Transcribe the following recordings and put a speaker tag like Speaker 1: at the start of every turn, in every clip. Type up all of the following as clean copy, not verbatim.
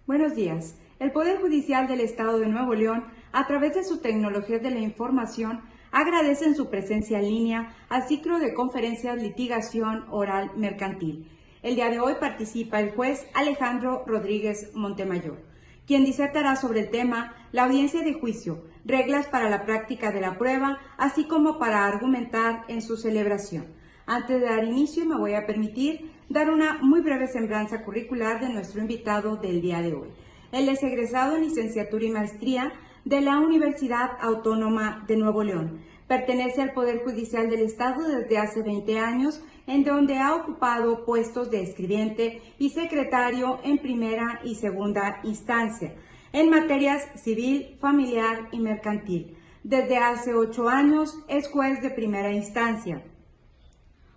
Speaker 1: Buenos días. El Poder Judicial del Estado de Nuevo León, a través de su tecnología de la información, agradece en su presencia en línea al ciclo de conferencias Litigación Oral Mercantil. El día de hoy participa el juez Alejandro Rodríguez Montemayor, quien disertará sobre el tema la audiencia de juicio, reglas para la práctica de la prueba, así como para argumentar en su celebración. Antes de dar inicio, me voy a permitir dar una muy breve semblanza curricular de nuestro invitado del día de hoy. Él es egresado en licenciatura y maestría de la Universidad Autónoma de Nuevo León. Pertenece al Poder Judicial del Estado desde hace 20 años, en donde ha ocupado puestos de escribiente y secretario en primera y segunda instancia, en materias civil, familiar y mercantil. Desde hace 8 años es juez de primera instancia,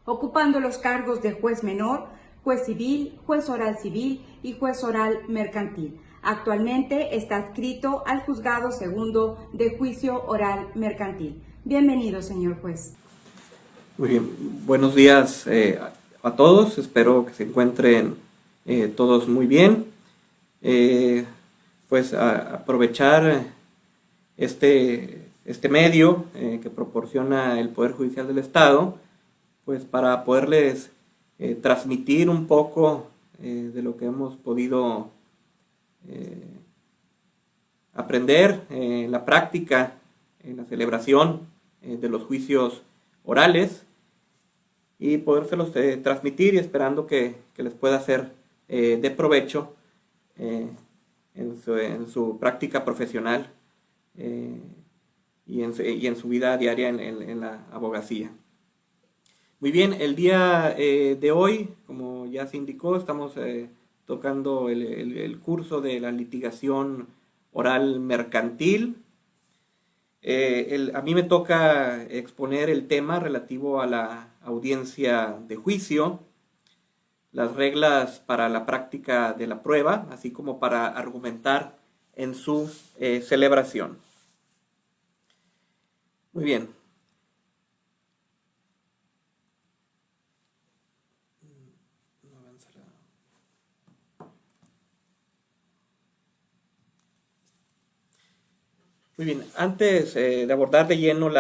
Speaker 1: ocupando los cargos de juez menor, juez civil, juez oral civil y juez oral mercantil. Actualmente está adscrito al Juzgado Segundo de Juicio Oral Mercantil. Bienvenido, señor juez.
Speaker 2: Muy bien, buenos días a todos, espero que se encuentren todos muy bien. Aprovechar este medio que proporciona el Poder Judicial del Estado, pues para poderles transmitir un poco de lo que hemos podido aprender en la práctica, en la celebración de los juicios orales, y podérselos transmitir, y esperando que les pueda ser de provecho en su práctica profesional y en su vida diaria en la abogacía. Muy bien, el día de hoy, como ya se indicó, estamos tocando el curso de la litigación oral mercantil. A mí me toca exponer el tema relativo a la audiencia de juicio, las reglas para la práctica de la prueba, así como para argumentar en su celebración. Muy bien. Muy bien, antes de abordar de lleno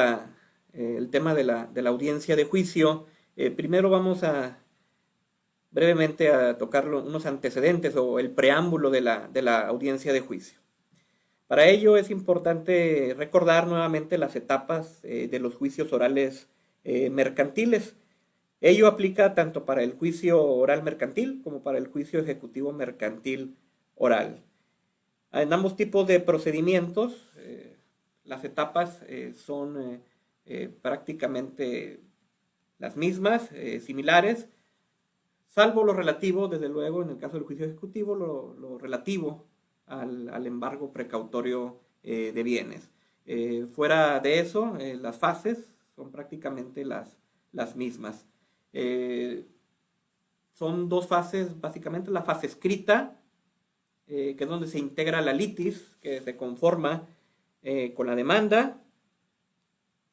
Speaker 2: el tema de la audiencia de juicio, primero vamos brevemente a tocar unos antecedentes o el preámbulo de la audiencia de juicio. Para ello es importante recordar nuevamente las etapas de los juicios orales mercantiles. Ello aplica tanto para el juicio oral mercantil como para el juicio ejecutivo mercantil oral. En ambos tipos de procedimientos, las etapas son prácticamente las mismas, similares, salvo lo relativo, desde luego, en el caso del juicio ejecutivo, lo relativo al embargo precautorio de bienes. Fuera de eso, las fases son prácticamente las mismas. Son dos fases, básicamente la fase escrita, que es donde se integra la litis, que se conforma con la demanda,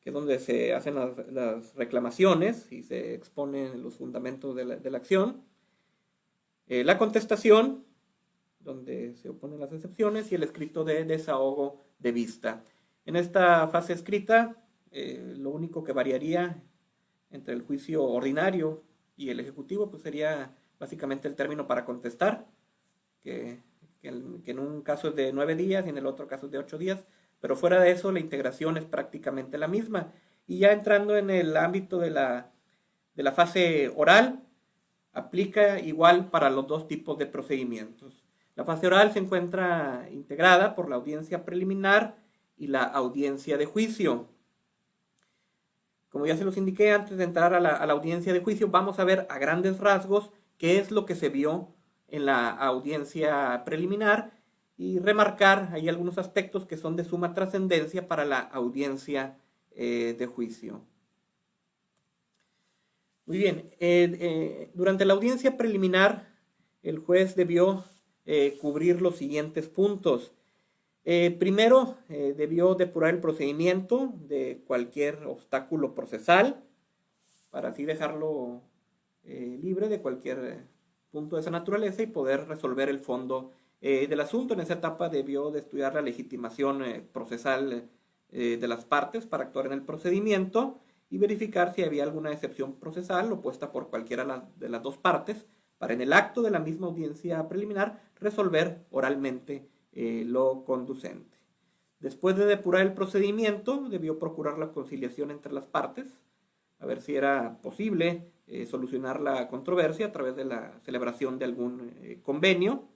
Speaker 2: que es donde se hacen las reclamaciones y se exponen los fundamentos de la acción. La contestación, donde se oponen las excepciones, y el escrito de desahogo de vista. En esta fase escrita, lo único que variaría entre el juicio ordinario y el ejecutivo, pues sería básicamente el término para contestar, que en un caso es de 9 días y en el otro caso es de 8 días, pero fuera de eso la integración es prácticamente la misma. Y ya entrando en el ámbito de la fase oral, aplica igual para los dos tipos de procedimientos. La fase oral se encuentra integrada por la audiencia preliminar y la audiencia de juicio. Como ya se los indiqué antes de entrar a la audiencia de juicio, vamos a ver a grandes rasgos qué es lo que se vio en la audiencia preliminar y remarcar ahí algunos aspectos que son de suma trascendencia para la audiencia de juicio. Muy bien, durante la audiencia preliminar el juez debió cubrir los siguientes puntos. Primero, debió depurar el procedimiento de cualquier obstáculo procesal, para así dejarlo libre de cualquier punto de esa naturaleza y poder resolver el fondo del asunto. En esa etapa debió de estudiar la legitimación procesal de las partes para actuar en el procedimiento y verificar si había alguna excepción procesal opuesta por cualquiera de las dos partes para en el acto de la misma audiencia preliminar resolver oralmente lo conducente. Después de depurar el procedimiento, debió procurar la conciliación entre las partes, a ver si era posible solucionar la controversia a través de la celebración de algún convenio.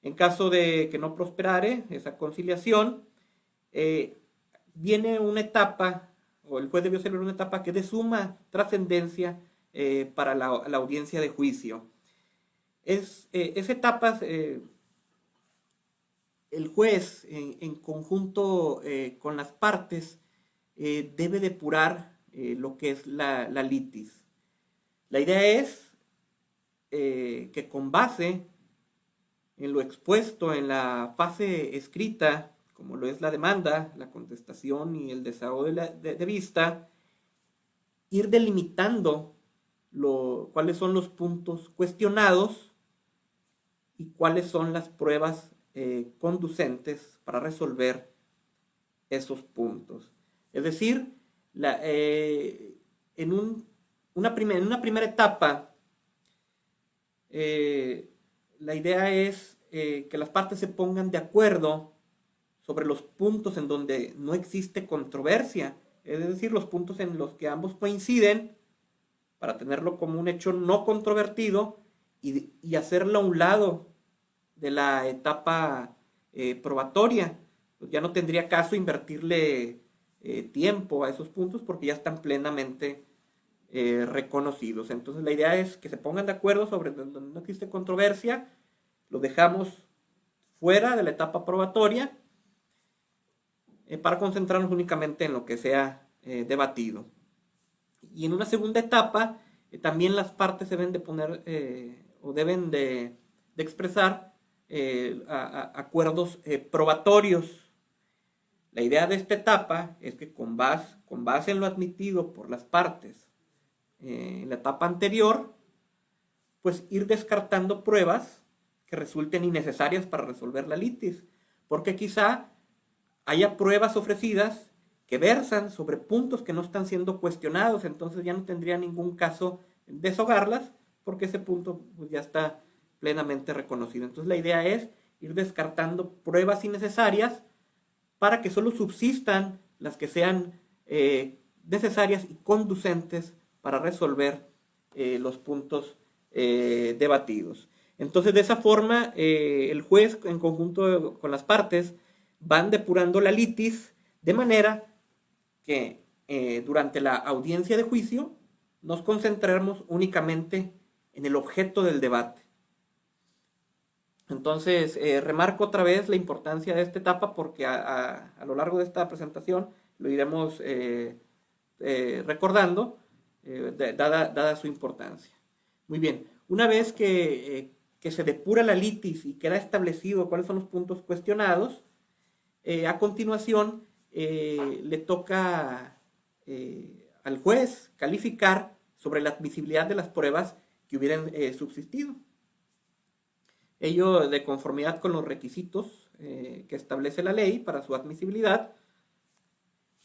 Speaker 2: En caso de que no prosperare esa conciliación, viene una etapa, o el juez debió celebrar una etapa que es de suma trascendencia para la audiencia de juicio. Esa etapa, el juez, en conjunto con las partes, debe depurar lo que es la litis. La idea es que con base en lo expuesto en la fase escrita, como lo es la demanda, la contestación y el desahogo de vista, ir delimitando cuáles son los puntos cuestionados y cuáles son las pruebas conducentes para resolver esos puntos. Es decir, en una primera etapa, la idea es que las partes se pongan de acuerdo sobre los puntos en donde no existe controversia, es decir, los puntos en los que ambos coinciden para tenerlo como un hecho no controvertido y hacerlo a un lado de la etapa probatoria. Pues ya no tendría caso invertirle tiempo a esos puntos porque ya están plenamente reconocidos. Entonces la idea es que se pongan de acuerdo sobre donde no existe controversia, lo dejamos fuera de la etapa probatoria para concentrarnos únicamente en lo que sea debatido. Y en una segunda etapa también las partes deben de poner o deben de expresar acuerdos probatorios. La idea de esta etapa es que con base en lo admitido por las partes en la etapa anterior, pues ir descartando pruebas que resulten innecesarias para resolver la litis, porque quizá haya pruebas ofrecidas que versan sobre puntos que no están siendo cuestionados, entonces ya no tendría ningún caso deshogarlas, porque ese punto pues, ya está plenamente reconocido. Entonces la idea es ir descartando pruebas innecesarias para que solo subsistan las que sean necesarias y conducentes para resolver los puntos debatidos. Entonces, de esa forma, el juez, en conjunto con las partes, van depurando la litis de manera que durante la audiencia de juicio nos concentremos únicamente en el objeto del debate. Entonces, remarco otra vez la importancia de esta etapa porque a lo largo de esta presentación lo iremos recordando, dada su importancia. Muy bien, una vez que se depura la litis y queda establecido cuáles son los puntos cuestionados, a continuación le toca al juez calificar sobre la admisibilidad de las pruebas que hubieran subsistido. Ello de conformidad con los requisitos que establece la ley para su admisibilidad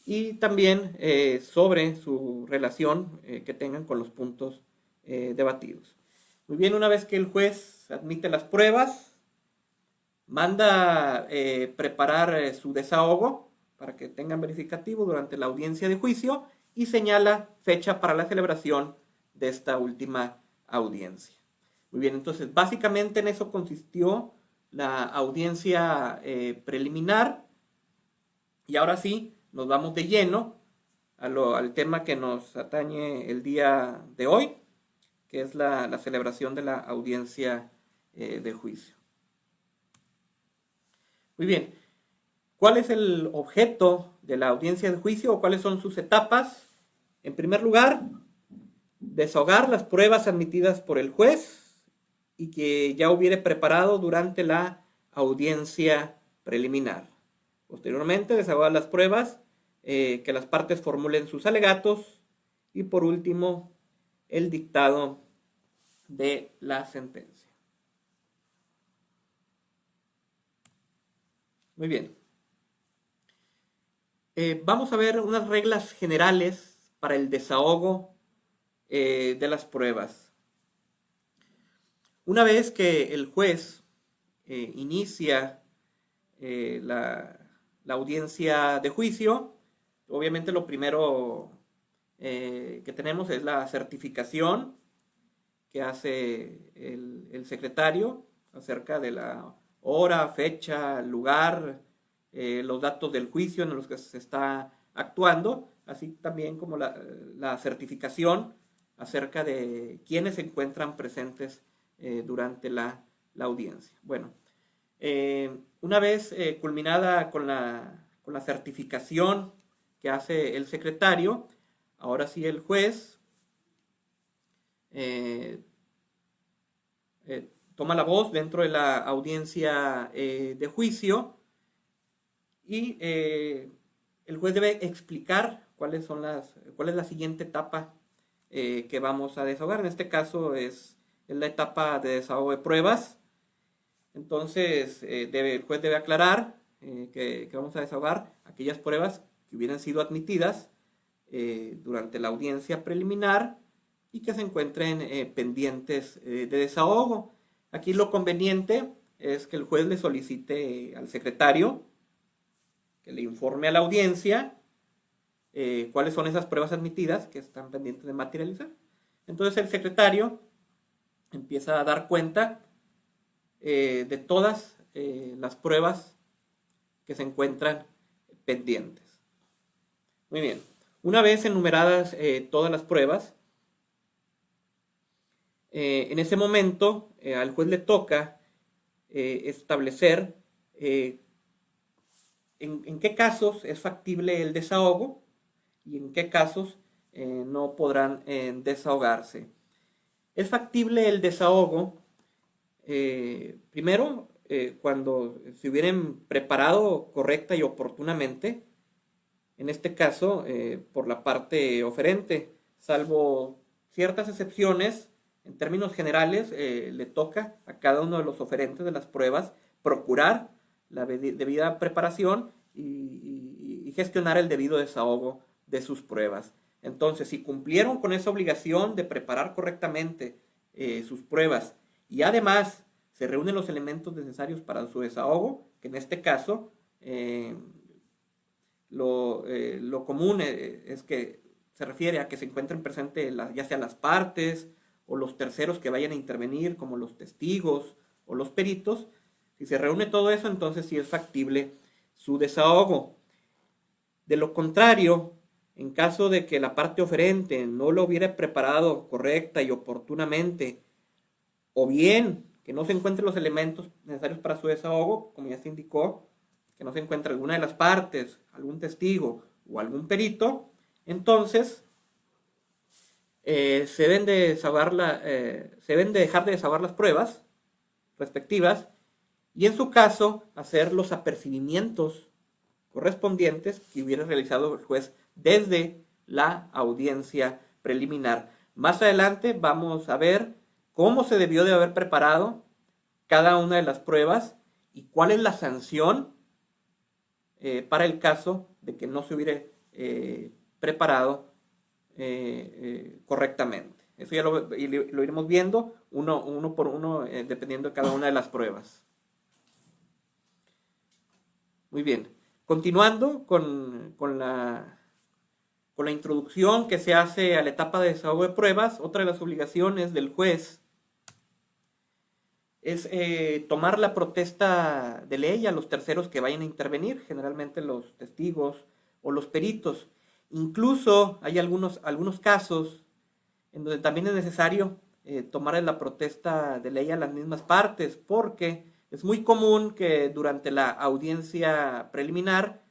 Speaker 2: y también sobre su relación que tengan con los puntos debatidos. Muy bien, una vez que el juez admite las pruebas, manda preparar su desahogo para que tengan verificativo durante la audiencia de juicio y señala fecha para la celebración de esta última audiencia. Muy bien, entonces básicamente en eso consistió la audiencia preliminar y ahora sí nos vamos de lleno al tema que nos atañe el día de hoy, que es la celebración de la audiencia de juicio. Muy bien, ¿cuál es el objeto de la audiencia de juicio o cuáles son sus etapas? En primer lugar, desahogar las pruebas admitidas por el juez y que ya hubiere preparado durante la audiencia preliminar. Posteriormente, desahogar las pruebas, que las partes formulen sus alegatos y por último, el dictado de la sentencia. Muy bien. Vamos a ver unas reglas generales para el desahogo de las pruebas. Una vez que el juez inicia la audiencia de juicio, obviamente lo primero que tenemos es la certificación que hace el secretario acerca de la hora, fecha, lugar, los datos del juicio en los que se está actuando, así también como la certificación acerca de quiénes se encuentran presentes durante la audiencia. Bueno, una vez culminada con la certificación que hace el secretario, ahora sí el juez toma la voz dentro de la audiencia de juicio y el juez debe explicar cuál es la siguiente etapa que vamos a desahogar. En este caso es la etapa de desahogo de pruebas. Entonces el juez debe aclarar que vamos a desahogar aquellas pruebas que hubieran sido admitidas durante la audiencia preliminar y que se encuentren pendientes de desahogo. Aquí lo conveniente es que el juez le solicite al secretario que le informe a la audiencia cuáles son esas pruebas admitidas que están pendientes de materializar. Entonces el secretario empieza a dar cuenta de todas las pruebas que se encuentran pendientes. Muy bien, una vez enumeradas todas las pruebas, en ese momento al juez le toca establecer en qué casos es factible el desahogo y en qué casos no podrán desahogarse. Es factible el desahogo primero cuando se hubieran preparado correcta y oportunamente, en este caso por la parte oferente, salvo ciertas excepciones. En términos generales, le toca a cada uno de los oferentes de las pruebas procurar la debida preparación y gestionar el debido desahogo de sus pruebas. Entonces, si cumplieron con esa obligación de preparar correctamente sus pruebas y además se reúnen los elementos necesarios para su desahogo, que en este caso lo común es que se refiere a que se encuentren presentes ya sea las partes o los terceros que vayan a intervenir, como los testigos o los peritos. Si se reúne todo eso, entonces sí es factible su desahogo. De lo contrario, en caso de que la parte oferente no lo hubiera preparado correcta y oportunamente, o bien que no se encuentren los elementos necesarios para su desahogo, como ya se indicó, que no se encuentre alguna de las partes, algún testigo o algún perito, entonces se deben de dejar de desahogar las pruebas respectivas y en su caso hacer los apercibimientos correspondientes que hubiera realizado el juez desde la audiencia preliminar. Más adelante vamos a ver cómo se debió de haber preparado cada una de las pruebas y cuál es la sanción para el caso de que no se hubiera preparado correctamente. Eso ya lo iremos viendo uno por uno dependiendo de cada una de las pruebas. Muy bien. Continuando con la introducción que se hace a la etapa de desahogo de pruebas, otra de las obligaciones del juez es tomar la protesta de ley a los terceros que vayan a intervenir, generalmente los testigos o los peritos. Incluso hay algunos casos en donde también es necesario tomar la protesta de ley a las mismas partes, porque es muy común que durante la audiencia preliminar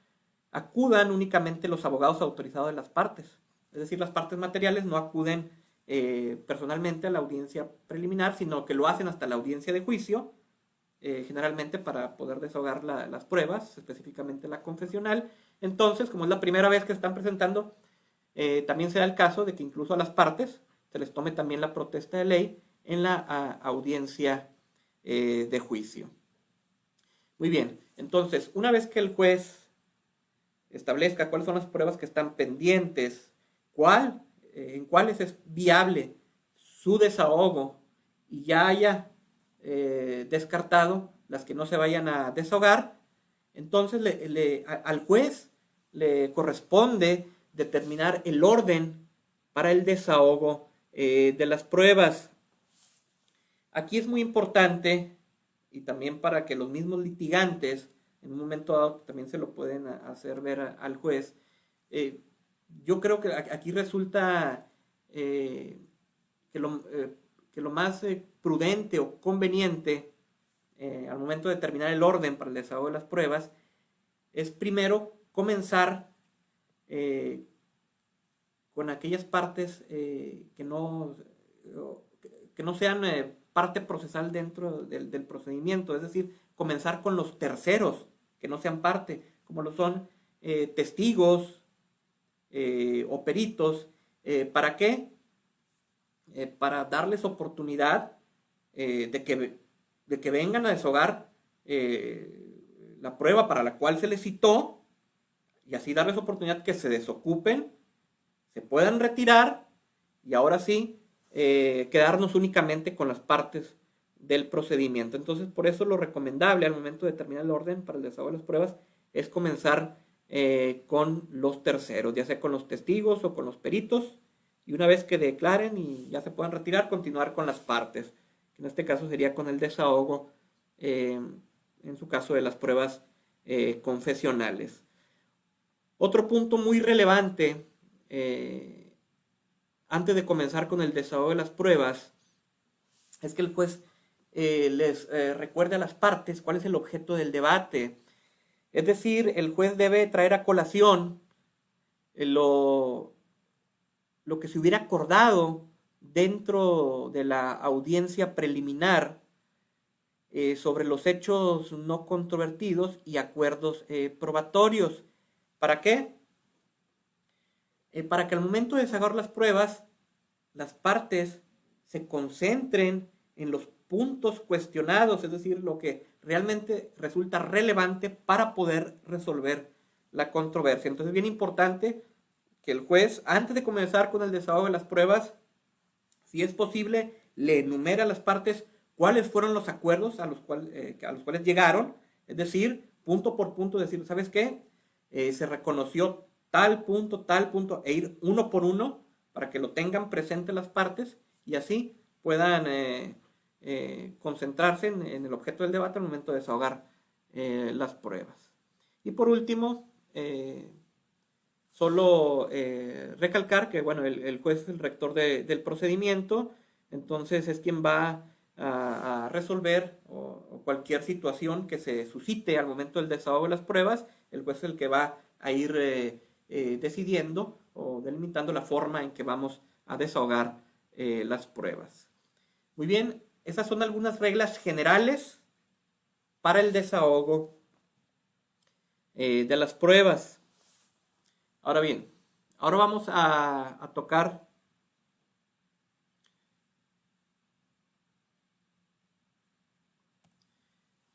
Speaker 2: acudan únicamente los abogados autorizados de las partes. Es decir, las partes materiales no acuden personalmente a la audiencia preliminar, sino que lo hacen hasta la audiencia de juicio, generalmente para poder desahogar las pruebas, específicamente la confesional. Entonces, como es la primera vez que están presentando, también se da el caso de que incluso a las partes se les tome también la protesta de ley en la audiencia de juicio. Muy bien, entonces, una vez que el juez establezca cuáles son las pruebas que están pendientes, en cuáles es viable su desahogo y ya haya descartado las que no se vayan a desahogar, entonces al juez le corresponde determinar el orden para el desahogo de las pruebas. Aquí es muy importante, y también para que los mismos litigantes en un momento dado también se lo pueden hacer ver al juez. Yo creo que aquí resulta que lo más prudente o conveniente al momento de determinar el orden para el desahogo de las pruebas es primero comenzar con aquellas partes que no sean parte procesal dentro del procedimiento, es decir, comenzar con los terceros que no sean parte, como lo son testigos o peritos. ¿Para qué? Para darles oportunidad de que vengan a desahogar la prueba para la cual se les citó, y así darles oportunidad que se desocupen, se puedan retirar, y ahora sí quedarnos únicamente con las partes del procedimiento. Entonces, por eso lo recomendable al momento de determinar el orden para el desahogo de las pruebas es comenzar con los terceros, ya sea con los testigos o con los peritos, y una vez que declaren y ya se puedan retirar, continuar con las partes, que en este caso sería con el desahogo, en su caso de las pruebas confesionales. Otro punto muy relevante antes de comenzar con el desahogo de las pruebas es que el juez les recuerde a las partes cuál es el objeto del debate. Es decir, el juez debe traer a colación lo que se hubiera acordado dentro de la audiencia preliminar sobre los hechos no controvertidos y acuerdos probatorios. ¿Para qué? Para que al momento de desahogar las pruebas, las partes se concentren en los puntos cuestionados, es decir, lo que realmente resulta relevante para poder resolver la controversia. Entonces es bien importante que el juez, antes de comenzar con el desahogo de las pruebas, si es posible, le enumera a las partes cuáles fueron los acuerdos a los cuales llegaron, es decir, punto por punto, decir, ¿sabes qué? Se reconoció tal punto, e ir uno por uno para que lo tengan presente las partes y así puedan concentrarse en el objeto del debate al momento de desahogar las pruebas. Y por último, solo recalcar que bueno, el juez es el rector del procedimiento, entonces es quien va a resolver o cualquier situación que se suscite al momento del desahogo de las pruebas. El juez es el que va a ir decidiendo o delimitando la forma en que vamos a desahogar las pruebas. Muy bien, esas son algunas reglas generales para el desahogo de las pruebas. Ahora bien, ahora vamos a tocar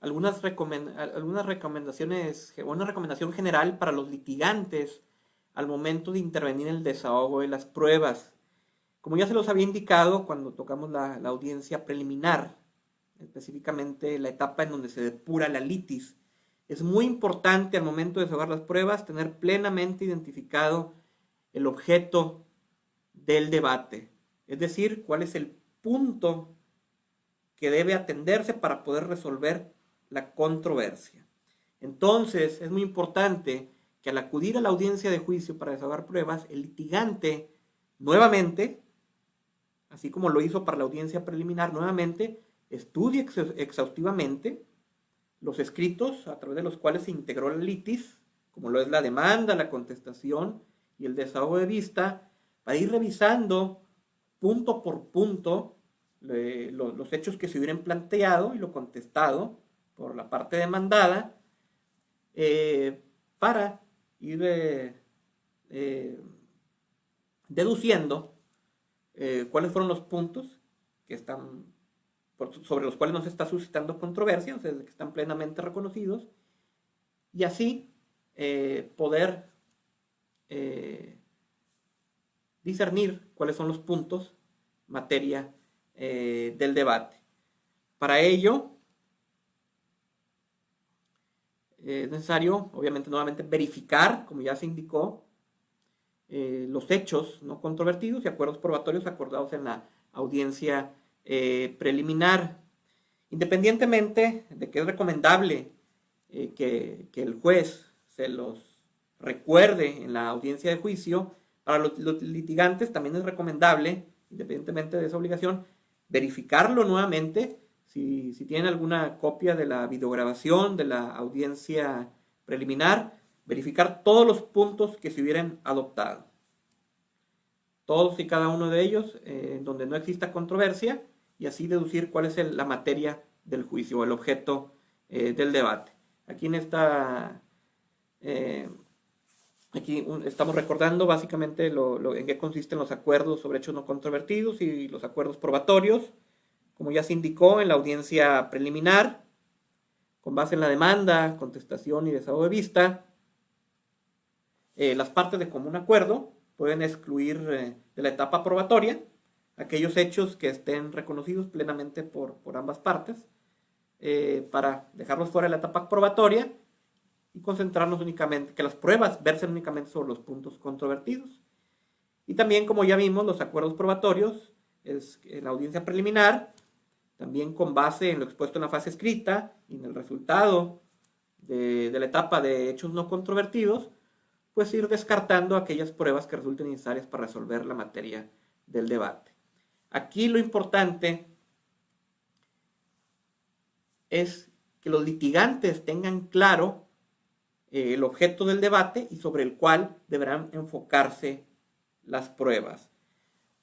Speaker 2: algunas recomendaciones, una recomendación general para los litigantes al momento de intervenir en el desahogo de las pruebas. Como ya se los había indicado cuando tocamos la audiencia preliminar, específicamente la etapa en donde se depura la litis, es muy importante al momento de desahogar las pruebas tener plenamente identificado el objeto del debate, es decir, cuál es el punto que debe atenderse para poder resolver la controversia. Entonces, es muy importante que al acudir a la audiencia de juicio para desahogar pruebas, el litigante nuevamente, así como lo hizo para la audiencia preliminar, nuevamente estudie exhaustivamente los escritos a través de los cuales se integró la litis, como lo es la demanda, la contestación y el desahogo de vista, para ir revisando punto por punto los hechos que se hubieran planteado y lo contestado por la parte demandada, para ir deduciendo cuáles fueron los puntos que están sobre los cuales no se está suscitando controversia, o sea, que están plenamente reconocidos, y así poder discernir cuáles son los puntos materia del debate. Para ello es necesario, obviamente, nuevamente verificar, como ya se indicó, los hechos no controvertidos y acuerdos probatorios acordados en la audiencia preliminar. Independientemente de que es recomendable que el juez se los recuerde en la audiencia de juicio, para los litigantes también es recomendable, independientemente de esa obligación, verificarlo nuevamente si tienen alguna copia de la videograbación de la audiencia preliminar, verificar todos los puntos que se hubieran adoptado. Todos y cada uno de ellos, donde no exista controversia, y así deducir cuál es la materia del juicio o el objeto del debate. Aquí en esta... Aquí estamos recordando básicamente en qué consisten los acuerdos sobre hechos no controvertidos y los acuerdos probatorios, como ya se indicó en la audiencia preliminar, con base en la demanda, contestación y desahogo de vista. Las partes de común acuerdo pueden excluir de la etapa probatoria aquellos hechos que estén reconocidos plenamente por ambas partes, para dejarlos fuera de la etapa probatoria y concentrarnos únicamente, que las pruebas versen únicamente sobre los puntos controvertidos. Y también, como ya vimos, los acuerdos probatorios es en la audiencia preliminar, también con base en lo expuesto en la fase escrita y en el resultado de la etapa de hechos no controvertidos, pues ir descartando aquellas pruebas que resulten necesarias para resolver la materia del debate. Aquí lo importante es que los litigantes tengan claro el objeto del debate y sobre el cual deberán enfocarse las pruebas.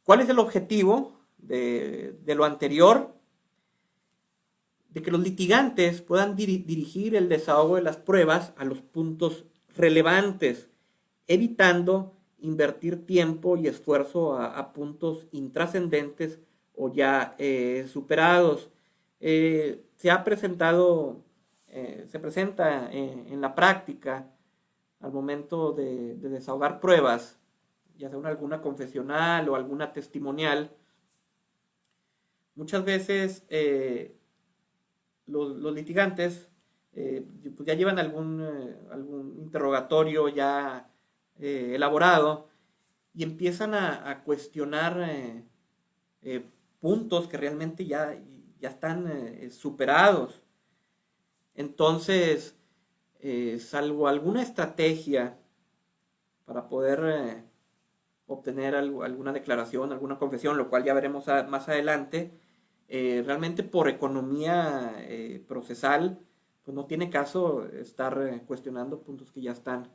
Speaker 2: ¿Cuál es el objetivo de lo anterior? De que los litigantes puedan dirigir el desahogo de las pruebas a los puntos relevantes, evitando invertir tiempo y esfuerzo a puntos intrascendentes o ya superados. Se presenta en la práctica al momento de desahogar pruebas, ya sea alguna confesional o alguna testimonial. Muchas veces los litigantes pues ya llevan algún interrogatorio ya elaborado y empiezan a cuestionar puntos que realmente ya están superados. Entonces, salvo alguna estrategia para poder obtener alguna declaración, alguna confesión, lo cual ya veremos más adelante, realmente por economía procesal, pues no tiene caso estar cuestionando puntos que ya están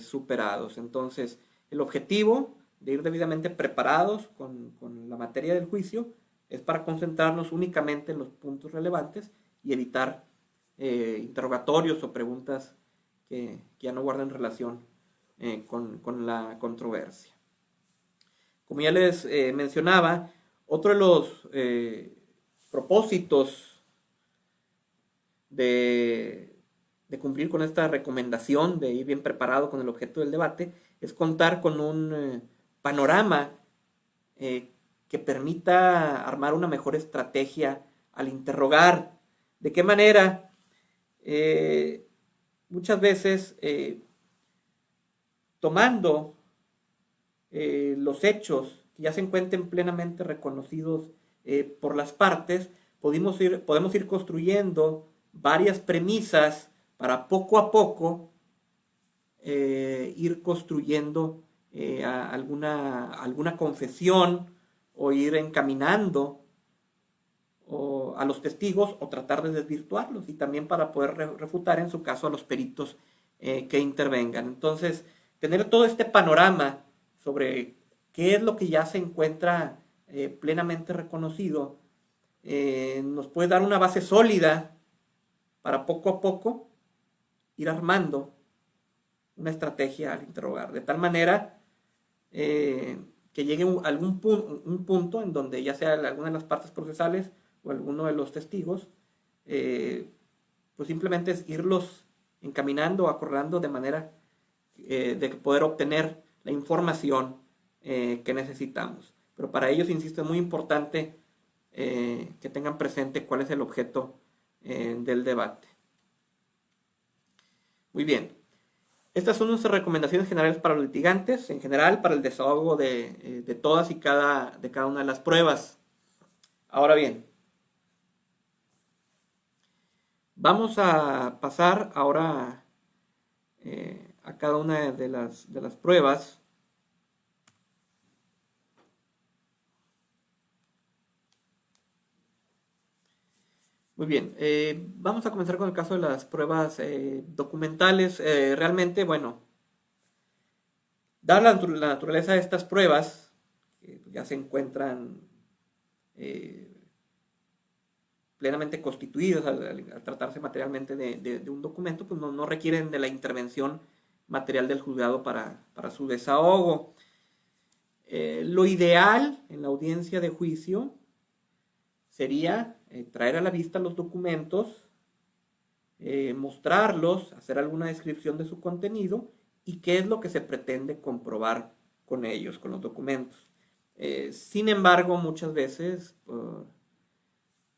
Speaker 2: superados. Entonces, el objetivo de ir debidamente preparados con la materia del juicio es para concentrarnos únicamente en los puntos relevantes y evitar interrogatorios o preguntas que ya no guarden relación con la controversia. Como ya les mencionaba, otro de los propósitos de cumplir con esta recomendación de ir bien preparado con el objeto del debate es contar con un panorama que permita armar una mejor estrategia al interrogar. ¿De qué manera? Muchas veces tomando los hechos que ya se encuentren plenamente reconocidos por las partes, podemos ir construyendo varias premisas para poco a poco ir construyendo alguna confesión o ir encaminando a los testigos o tratar de desvirtuarlos, y también para poder refutar en su caso a los peritos que intervengan. Entonces, tener todo este panorama sobre qué es lo que ya se encuentra plenamente reconocido nos puede dar una base sólida para poco a poco ir armando una estrategia al interrogar, de tal manera que que llegue un punto en donde ya sea alguna de las partes procesales o alguno de los testigos, pues simplemente es irlos encaminando o acorralando de manera de poder obtener la información que necesitamos. Pero para ellos, insisto, es muy importante que tengan presente cuál es el objeto del debate. Muy bien. Estas son nuestras recomendaciones generales para los litigantes, en general para el desahogo de todas y cada una de las pruebas. Ahora bien, vamos a pasar ahora a cada una de las pruebas. Muy bien, vamos a comenzar con el caso de las pruebas documentales. Realmente, bueno, dada la naturaleza de estas pruebas, que ya se encuentran plenamente constituidas al tratarse materialmente de un documento, pues no requieren de la intervención material del juzgado para su desahogo. Lo ideal en la audiencia de juicio sería traer a la vista los documentos, mostrarlos, hacer alguna descripción de su contenido y qué es lo que se pretende comprobar con ellos, con los documentos. Sin embargo, muchas veces,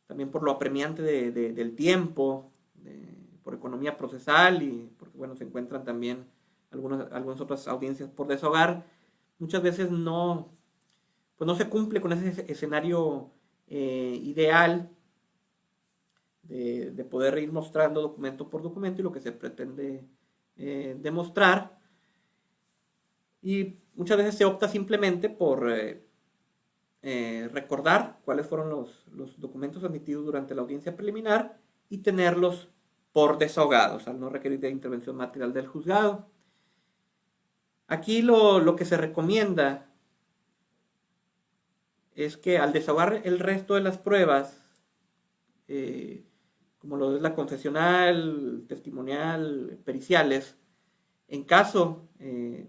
Speaker 2: también por lo apremiante del tiempo, por economía procesal y porque bueno, se encuentran también algunas otras audiencias por desahogar, muchas veces pues no se cumple con ese escenario ideal de poder ir mostrando documento por documento y lo que se pretende demostrar. Y muchas veces se opta simplemente por recordar cuáles fueron los documentos admitidos durante la audiencia preliminar y tenerlos por desahogados, al no requerir de intervención material del juzgado. Aquí lo que se recomienda es que al desahogar el resto de las pruebas, como lo es la confesional, testimonial, periciales, en caso de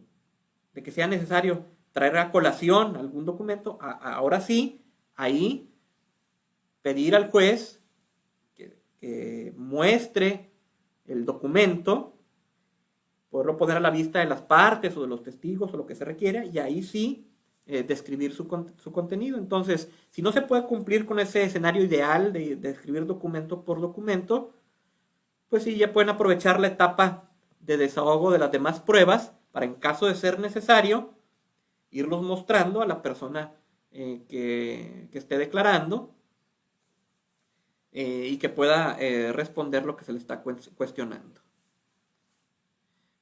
Speaker 2: que sea necesario traer a colación algún documento, ahora sí, ahí pedir al juez que muestre el documento, poderlo poner a la vista de las partes o de los testigos o lo que se requiera, y ahí sí describir su contenido. Entonces, si no se puede cumplir con ese escenario ideal de describir documento por documento, pues sí, ya pueden aprovechar la etapa de desahogo de las demás pruebas para, en caso de ser necesario, irlos mostrando a la persona que esté declarando y que pueda responder lo que se le está cuestionando.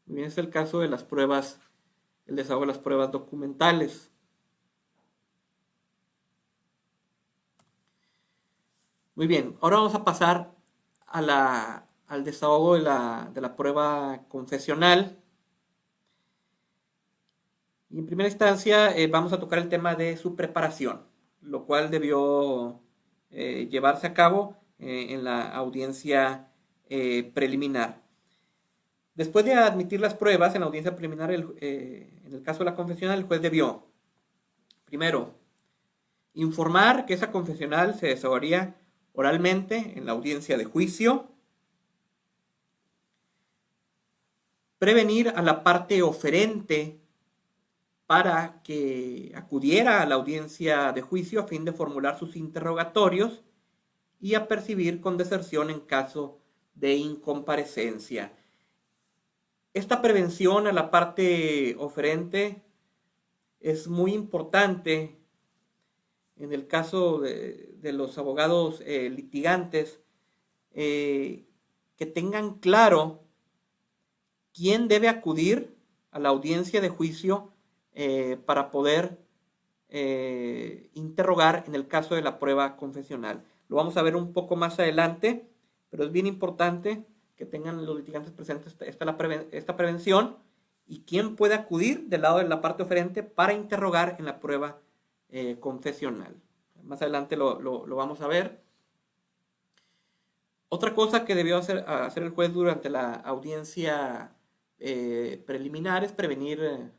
Speaker 2: Muy bien, es el caso de las pruebas, el desahogo de las pruebas documentales. Muy bien, ahora vamos a pasar al desahogo de la prueba confesional. Y en primera instancia vamos a tocar el tema de su preparación, lo cual debió llevarse a cabo en la audiencia preliminar. Después de admitir las pruebas en la audiencia preliminar, en el caso de la confesional, el juez debió, primero, informar que esa confesional se desahogaría oralmente en la audiencia de juicio, prevenir a la parte oferente para que acudiera a la audiencia de juicio a fin de formular sus interrogatorios y apercibir con deserción en caso de incomparecencia. Esta prevención a la parte oferente es muy importante en el caso de los abogados litigantes, que tengan claro quién debe acudir a la audiencia de juicio para poder interrogar en el caso de la prueba confesional. Lo vamos a ver un poco más adelante, pero es bien importante que tengan los litigantes presentes esta prevención y quién puede acudir del lado de la parte oferente para interrogar en la prueba confesional. Más adelante lo vamos a ver. Otra cosa que debió hacer el juez durante la audiencia preliminar es prevenir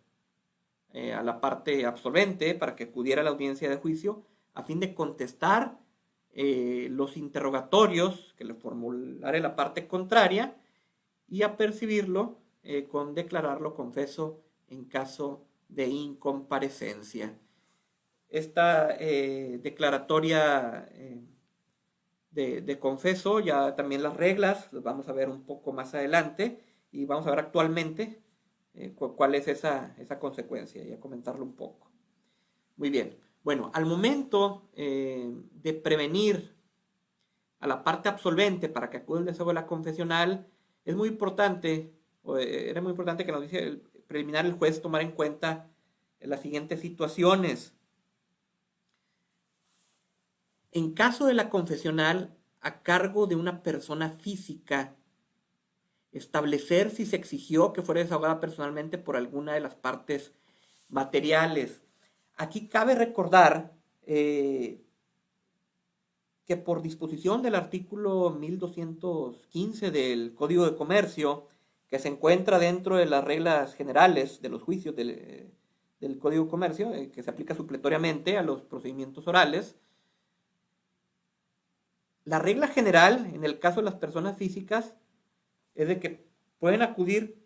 Speaker 2: a la parte absolvente para que acudiera a la audiencia de juicio a fin de contestar los interrogatorios que le formulara la parte contraria y apercibirlo con declararlo confeso en caso de incomparecencia. Esta declaratoria de confeso, ya también las reglas, las vamos a ver un poco más adelante y vamos a ver actualmente cuál es esa consecuencia y a comentarlo un poco. Muy bien, bueno, al momento de prevenir a la parte absolvente para que acude al desahogo de la confesional, es muy importante, era muy importante que nos dice el preliminar el juez tomar en cuenta las siguientes situaciones. En caso de la confesional a cargo de una persona física, establecer si se exigió que fuera desahogada personalmente por alguna de las partes materiales. Aquí cabe recordar que por disposición del artículo 1215 del Código de Comercio, que se encuentra dentro de las reglas generales de los juicios del Código de Comercio, que se aplica supletoriamente a los procedimientos orales, la regla general en el caso de las personas físicas es de que pueden acudir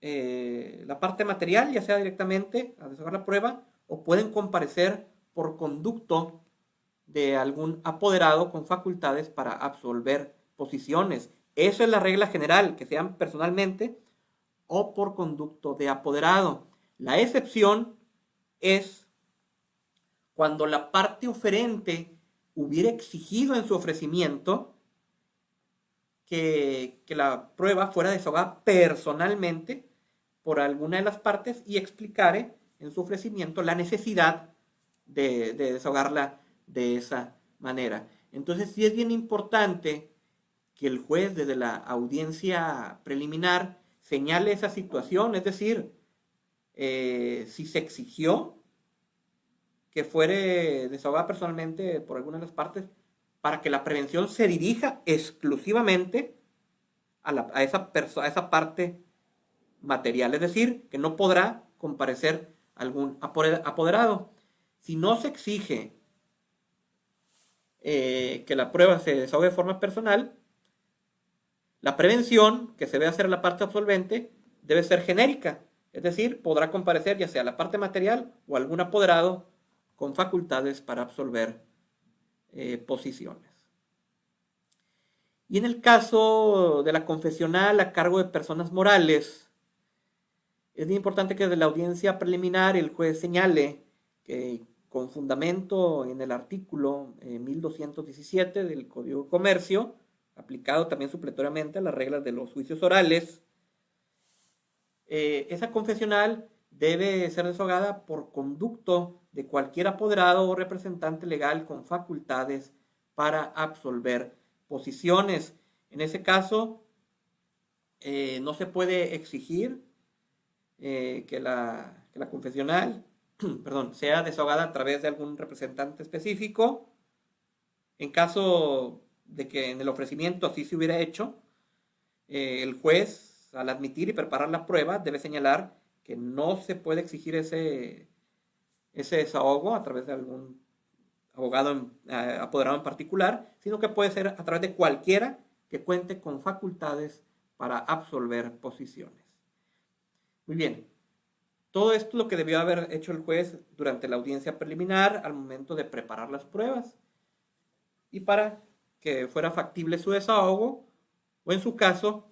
Speaker 2: la parte material, ya sea directamente a desahogar la prueba, o pueden comparecer por conducto de algún apoderado con facultades para absolver posiciones. Esa es la regla general, que sean personalmente o por conducto de apoderado. La excepción es cuando la parte oferente hubiera exigido en su ofrecimiento que la prueba fuera desahogada personalmente por alguna de las partes y explicare en su ofrecimiento la necesidad de desahogarla de esa manera. Entonces sí es bien importante que el juez desde la audiencia preliminar señale esa situación, es decir, si se exigió que fuere desahogada personalmente por alguna de las partes, para que la prevención se dirija exclusivamente a esa parte material, es decir, que no podrá comparecer algún apoderado. Si no se exige que la prueba se desahogue de forma personal, la prevención que se debe hacer a la parte absolvente debe ser genérica, es decir, podrá comparecer ya sea la parte material o algún apoderado con facultades para absolver posiciones. Y en el caso de la confesional a cargo de personas morales, es muy importante que desde la audiencia preliminar el juez señale que con fundamento en el artículo 1217 del Código de Comercio, aplicado también supletoriamente a las reglas de los juicios orales, esa confesional debe ser desahogada por conducto de cualquier apoderado o representante legal con facultades para absolver posiciones. En ese caso, no se puede exigir que la confesional sea desahogada a través de algún representante específico. En caso de que en el ofrecimiento así se hubiera hecho, el juez, al admitir y preparar la prueba, debe señalar que no se puede exigir ese desahogo a través de algún abogado apoderado en particular, sino que puede ser a través de cualquiera que cuente con facultades para absolver posiciones. Muy bien, todo esto es lo que debió haber hecho el juez durante la audiencia preliminar al momento de preparar las pruebas y para que fuera factible su desahogo o en su caso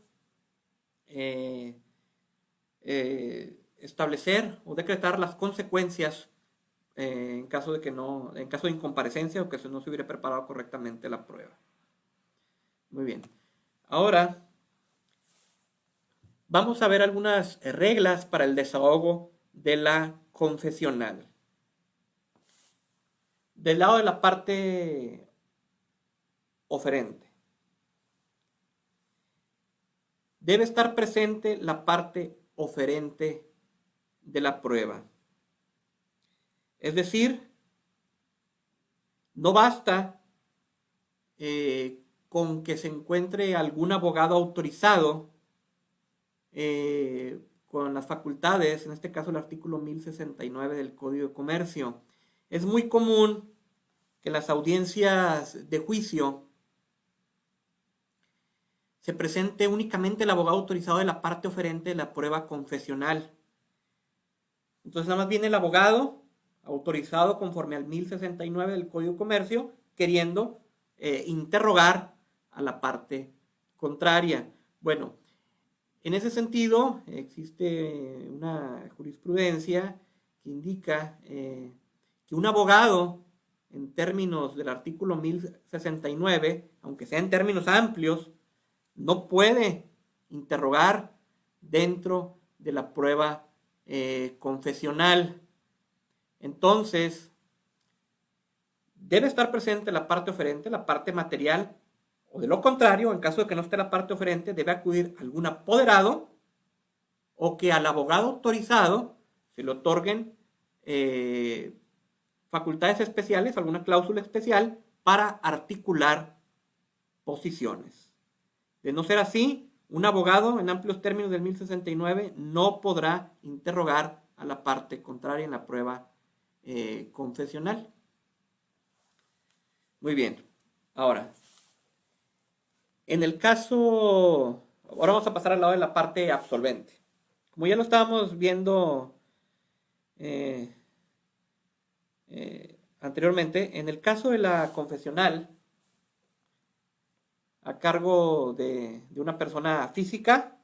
Speaker 2: establecer o decretar las consecuencias en caso de incomparecencia o que no se hubiera preparado correctamente la prueba. Muy bien. Ahora vamos a ver algunas reglas para el desahogo de la confesional. Del lado de la parte oferente, debe estar presente la parte oferente de la prueba. Es decir, no basta con que se encuentre algún abogado autorizado con las facultades, en este caso el artículo 1069 del Código de Comercio. Es muy común que las audiencias de juicio se presente únicamente el abogado autorizado de la parte oferente de la prueba confesional. Entonces nada más viene el abogado autorizado conforme al 1069 del Código de Comercio queriendo interrogar a la parte contraria. Bueno, en ese sentido existe una jurisprudencia que indica que un abogado, en términos del artículo 1069, aunque sea en términos amplios, no puede interrogar dentro de la prueba confesional. Entonces, debe estar presente la parte oferente, la parte material, o de lo contrario, en caso de que no esté la parte oferente, debe acudir algún apoderado o que al abogado autorizado se le otorguen facultades especiales, alguna cláusula especial para articular posiciones. De no ser así, un abogado en amplios términos del 1069 no podrá interrogar a la parte contraria en la prueba confesional. Muy bien. Ahora, en el caso, ahora vamos a pasar al lado de la parte absolvente. Como ya lo estábamos viendo anteriormente, en el caso de la confesional, a cargo de una persona física,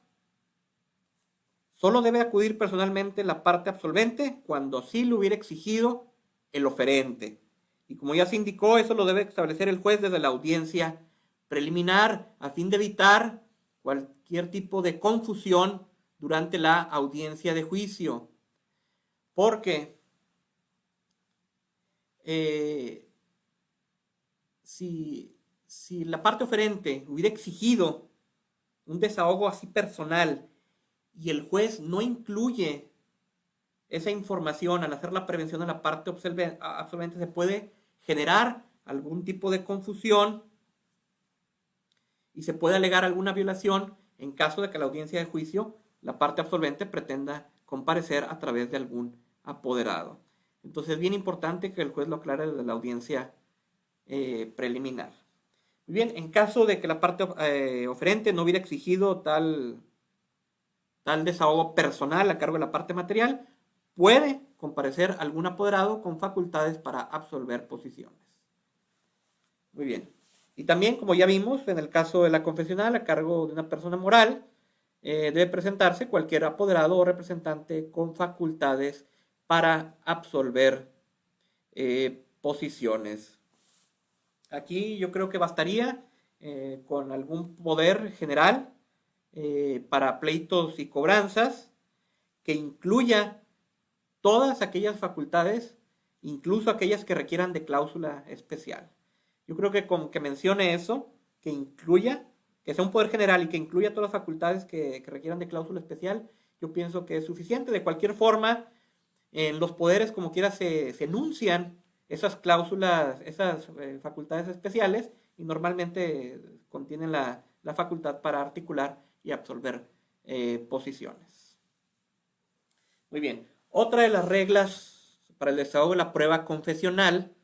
Speaker 2: solo debe acudir personalmente la parte absolvente cuando sí lo hubiera exigido el oferente. Y como ya se indicó, eso lo debe establecer el juez desde la audiencia preliminar a fin de evitar cualquier tipo de confusión durante la audiencia de juicio. Porque si la parte oferente hubiera exigido un desahogo así personal y el juez no incluye esa información al hacer la prevención a la parte absolvente, se puede generar algún tipo de confusión y se puede alegar alguna violación en caso de que la audiencia de juicio, la parte absolvente pretenda comparecer a través de algún apoderado. Entonces es bien importante que el juez lo aclare desde la audiencia preliminar. Muy bien, en caso de que la parte oferente no hubiera exigido tal desahogo personal a cargo de la parte material, puede comparecer algún apoderado con facultades para absolver posiciones. Muy bien. Y también, como ya vimos, en el caso de la confesional, a cargo de una persona moral, debe presentarse cualquier apoderado o representante con facultades para absolver posiciones. Aquí yo creo que bastaría con algún poder general para pleitos y cobranzas que incluya todas aquellas facultades, incluso aquellas que requieran de cláusula especial. Yo creo que con que mencione eso, que incluya, que sea un poder general y que incluya todas las facultades que requieran de cláusula especial, yo pienso que es suficiente. De cualquier forma, en los poderes como quiera se enuncian esas cláusulas, esas facultades especiales y normalmente contienen la facultad para articular y absolver posiciones. Muy bien. Otra de las reglas para el desahogo de la prueba confesional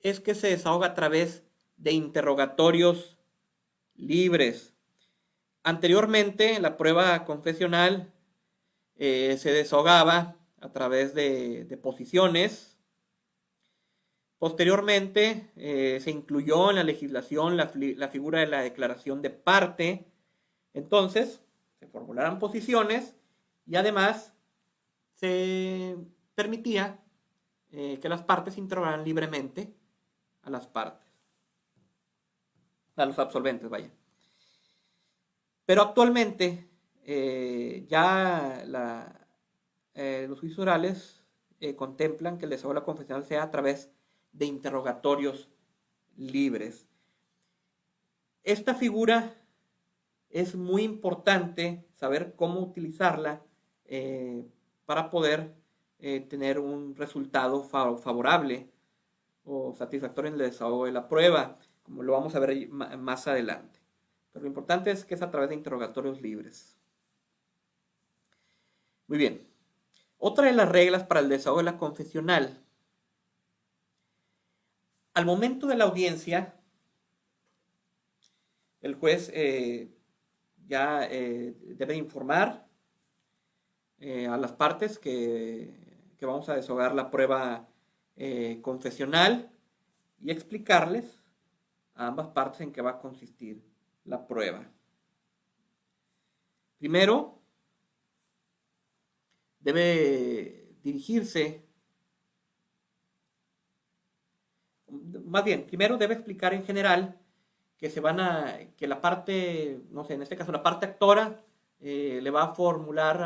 Speaker 2: es que se desahoga a través de interrogatorios libres. Anteriormente, la prueba confesional se desahogaba a través de posiciones. Posteriormente, se incluyó en la legislación la figura de la declaración de parte. Entonces, se formularan posiciones y además se permitía que las partes interrogaran libremente a las partes, a los absolventes, vaya. Pero actualmente ya los juicios orales contemplan que el desahogo de la confesional sea a través de interrogatorios libres. Esta figura es muy importante saber cómo utilizarla para poder tener un resultado favorable o satisfactorio en el desahogo de la prueba, como lo vamos a ver más adelante. Pero lo importante es que es a través de interrogatorios libres. Muy bien. Otra de las reglas para el desahogo de la confesional. Al momento de la audiencia, el juez ya debe informar a las partes que vamos a desahogar la prueba confesional y explicarles a ambas partes en qué va a consistir la prueba. Primero, debe dirigirse, más bien, primero debe explicar en general que la parte, no sé, en este caso la parte actora le va a formular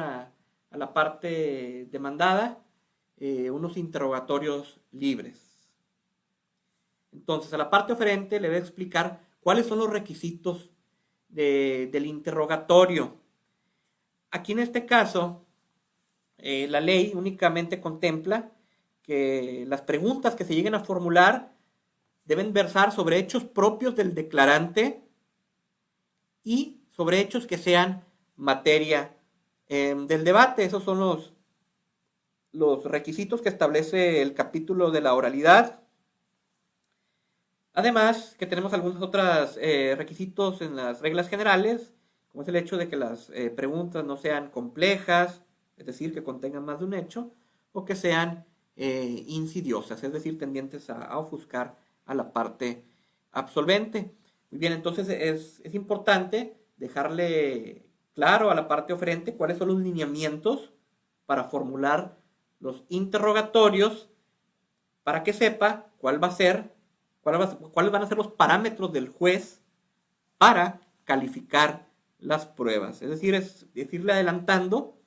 Speaker 2: a la parte demandada unos interrogatorios libres. Entonces, a la parte oferente le va a explicar cuáles son los requisitos del interrogatorio. Aquí en este caso, la ley únicamente contempla que las preguntas que se lleguen a formular deben versar sobre hechos propios del declarante y sobre hechos que sean materia del debate. Esos son los requisitos que establece el capítulo de la oralidad. Además, que tenemos algunos otros requisitos en las reglas generales, como es el hecho de que las preguntas no sean complejas, es decir, que contengan más de un hecho, o que sean insidiosas, es decir, tendientes a ofuscar a la parte absolvente. Muy bien, entonces es importante dejarle claro a la parte oferente cuáles son los lineamientos para formular los interrogatorios, para que sepa cuáles van a ser los parámetros del juez para calificar las pruebas. Es decir, es decirle adelantando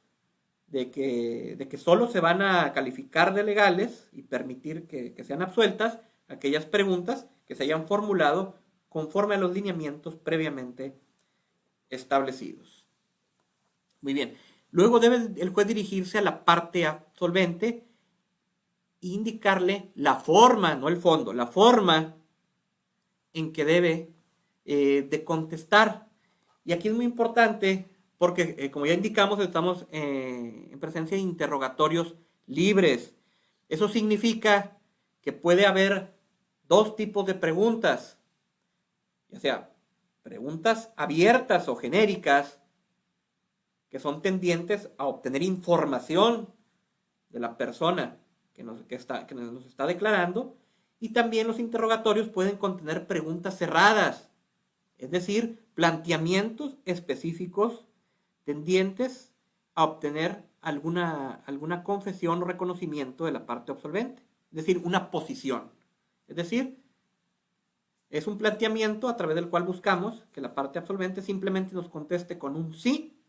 Speaker 2: de que solo se van a calificar de legales y permitir que sean absueltas aquellas preguntas que se hayan formulado conforme a los lineamientos previamente establecidos. Muy bien. Luego debe el juez dirigirse a la parte absolvente e indicarle la forma, no el fondo, la forma en que debe de contestar. Y aquí es muy importante porque, como ya indicamos, estamos en presencia de interrogatorios libres. Eso significa que puede haber dos tipos de preguntas, ya sea preguntas abiertas o genéricas, que son tendientes a obtener información de la persona que nos está declarando, y también los interrogatorios pueden contener preguntas cerradas, es decir, planteamientos específicos tendientes a obtener alguna confesión o reconocimiento de la parte absolvente, es decir, una posición. Es decir, es un planteamiento a través del cual buscamos que la parte absolvente simplemente nos conteste con un sí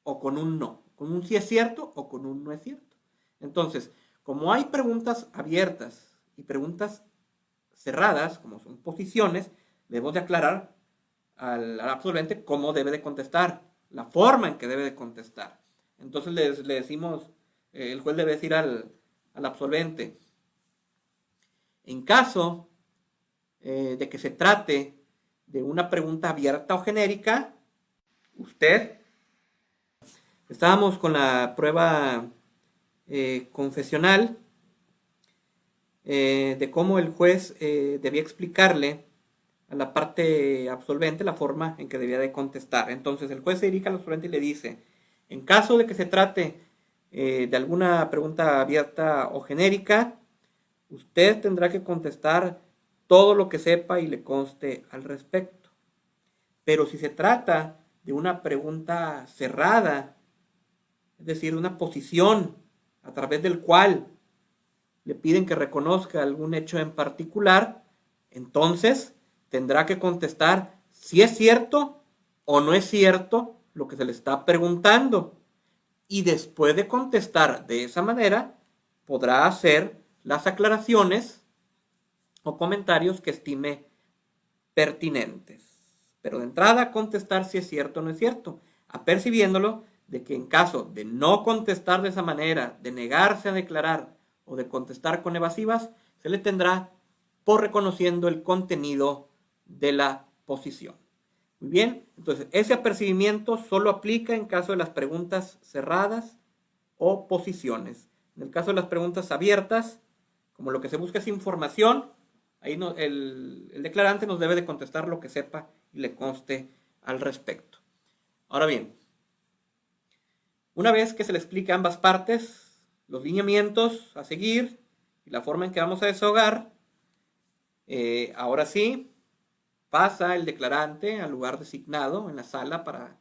Speaker 2: o con un no, con un sí es cierto o con un no es cierto. Entonces, como hay preguntas abiertas y preguntas cerradas, como son posiciones, debemos de aclarar al absolvente cómo debe de contestar, la forma en que debe de contestar. Entonces le decimos, el juez debe decir al absolvente, en caso de que se trate de una pregunta abierta o genérica, estábamos con la prueba confesional de cómo el juez debía explicarle a la parte absolvente la forma en que debía de contestar. Entonces el juez se dirige al absolvente y le dice, en caso de que se trate de alguna pregunta abierta o genérica, usted tendrá que contestar todo lo que sepa y le conste al respecto. Pero si se trata de una pregunta cerrada, es decir, una posición a través del cual le piden que reconozca algún hecho en particular, entonces tendrá que contestar si es cierto o no es cierto lo que se le está preguntando. Y después de contestar de esa manera, podrá hacer las aclaraciones o comentarios que estime pertinentes. Pero de entrada, contestar si es cierto o no es cierto, apercibiéndolo de que en caso de no contestar de esa manera, de negarse a declarar o de contestar con evasivas, se le tendrá por reconociendo el contenido de la posición. Muy bien, entonces ese apercibimiento solo aplica en caso de las preguntas cerradas o posiciones. En el caso de las preguntas abiertas, como lo que se busca es información, ahí no, el declarante nos debe de contestar lo que sepa y le conste al respecto. Ahora bien, una vez que se le explica a ambas partes los lineamientos a seguir y la forma en que vamos a desahogar, ahora sí pasa el declarante al lugar designado en la sala para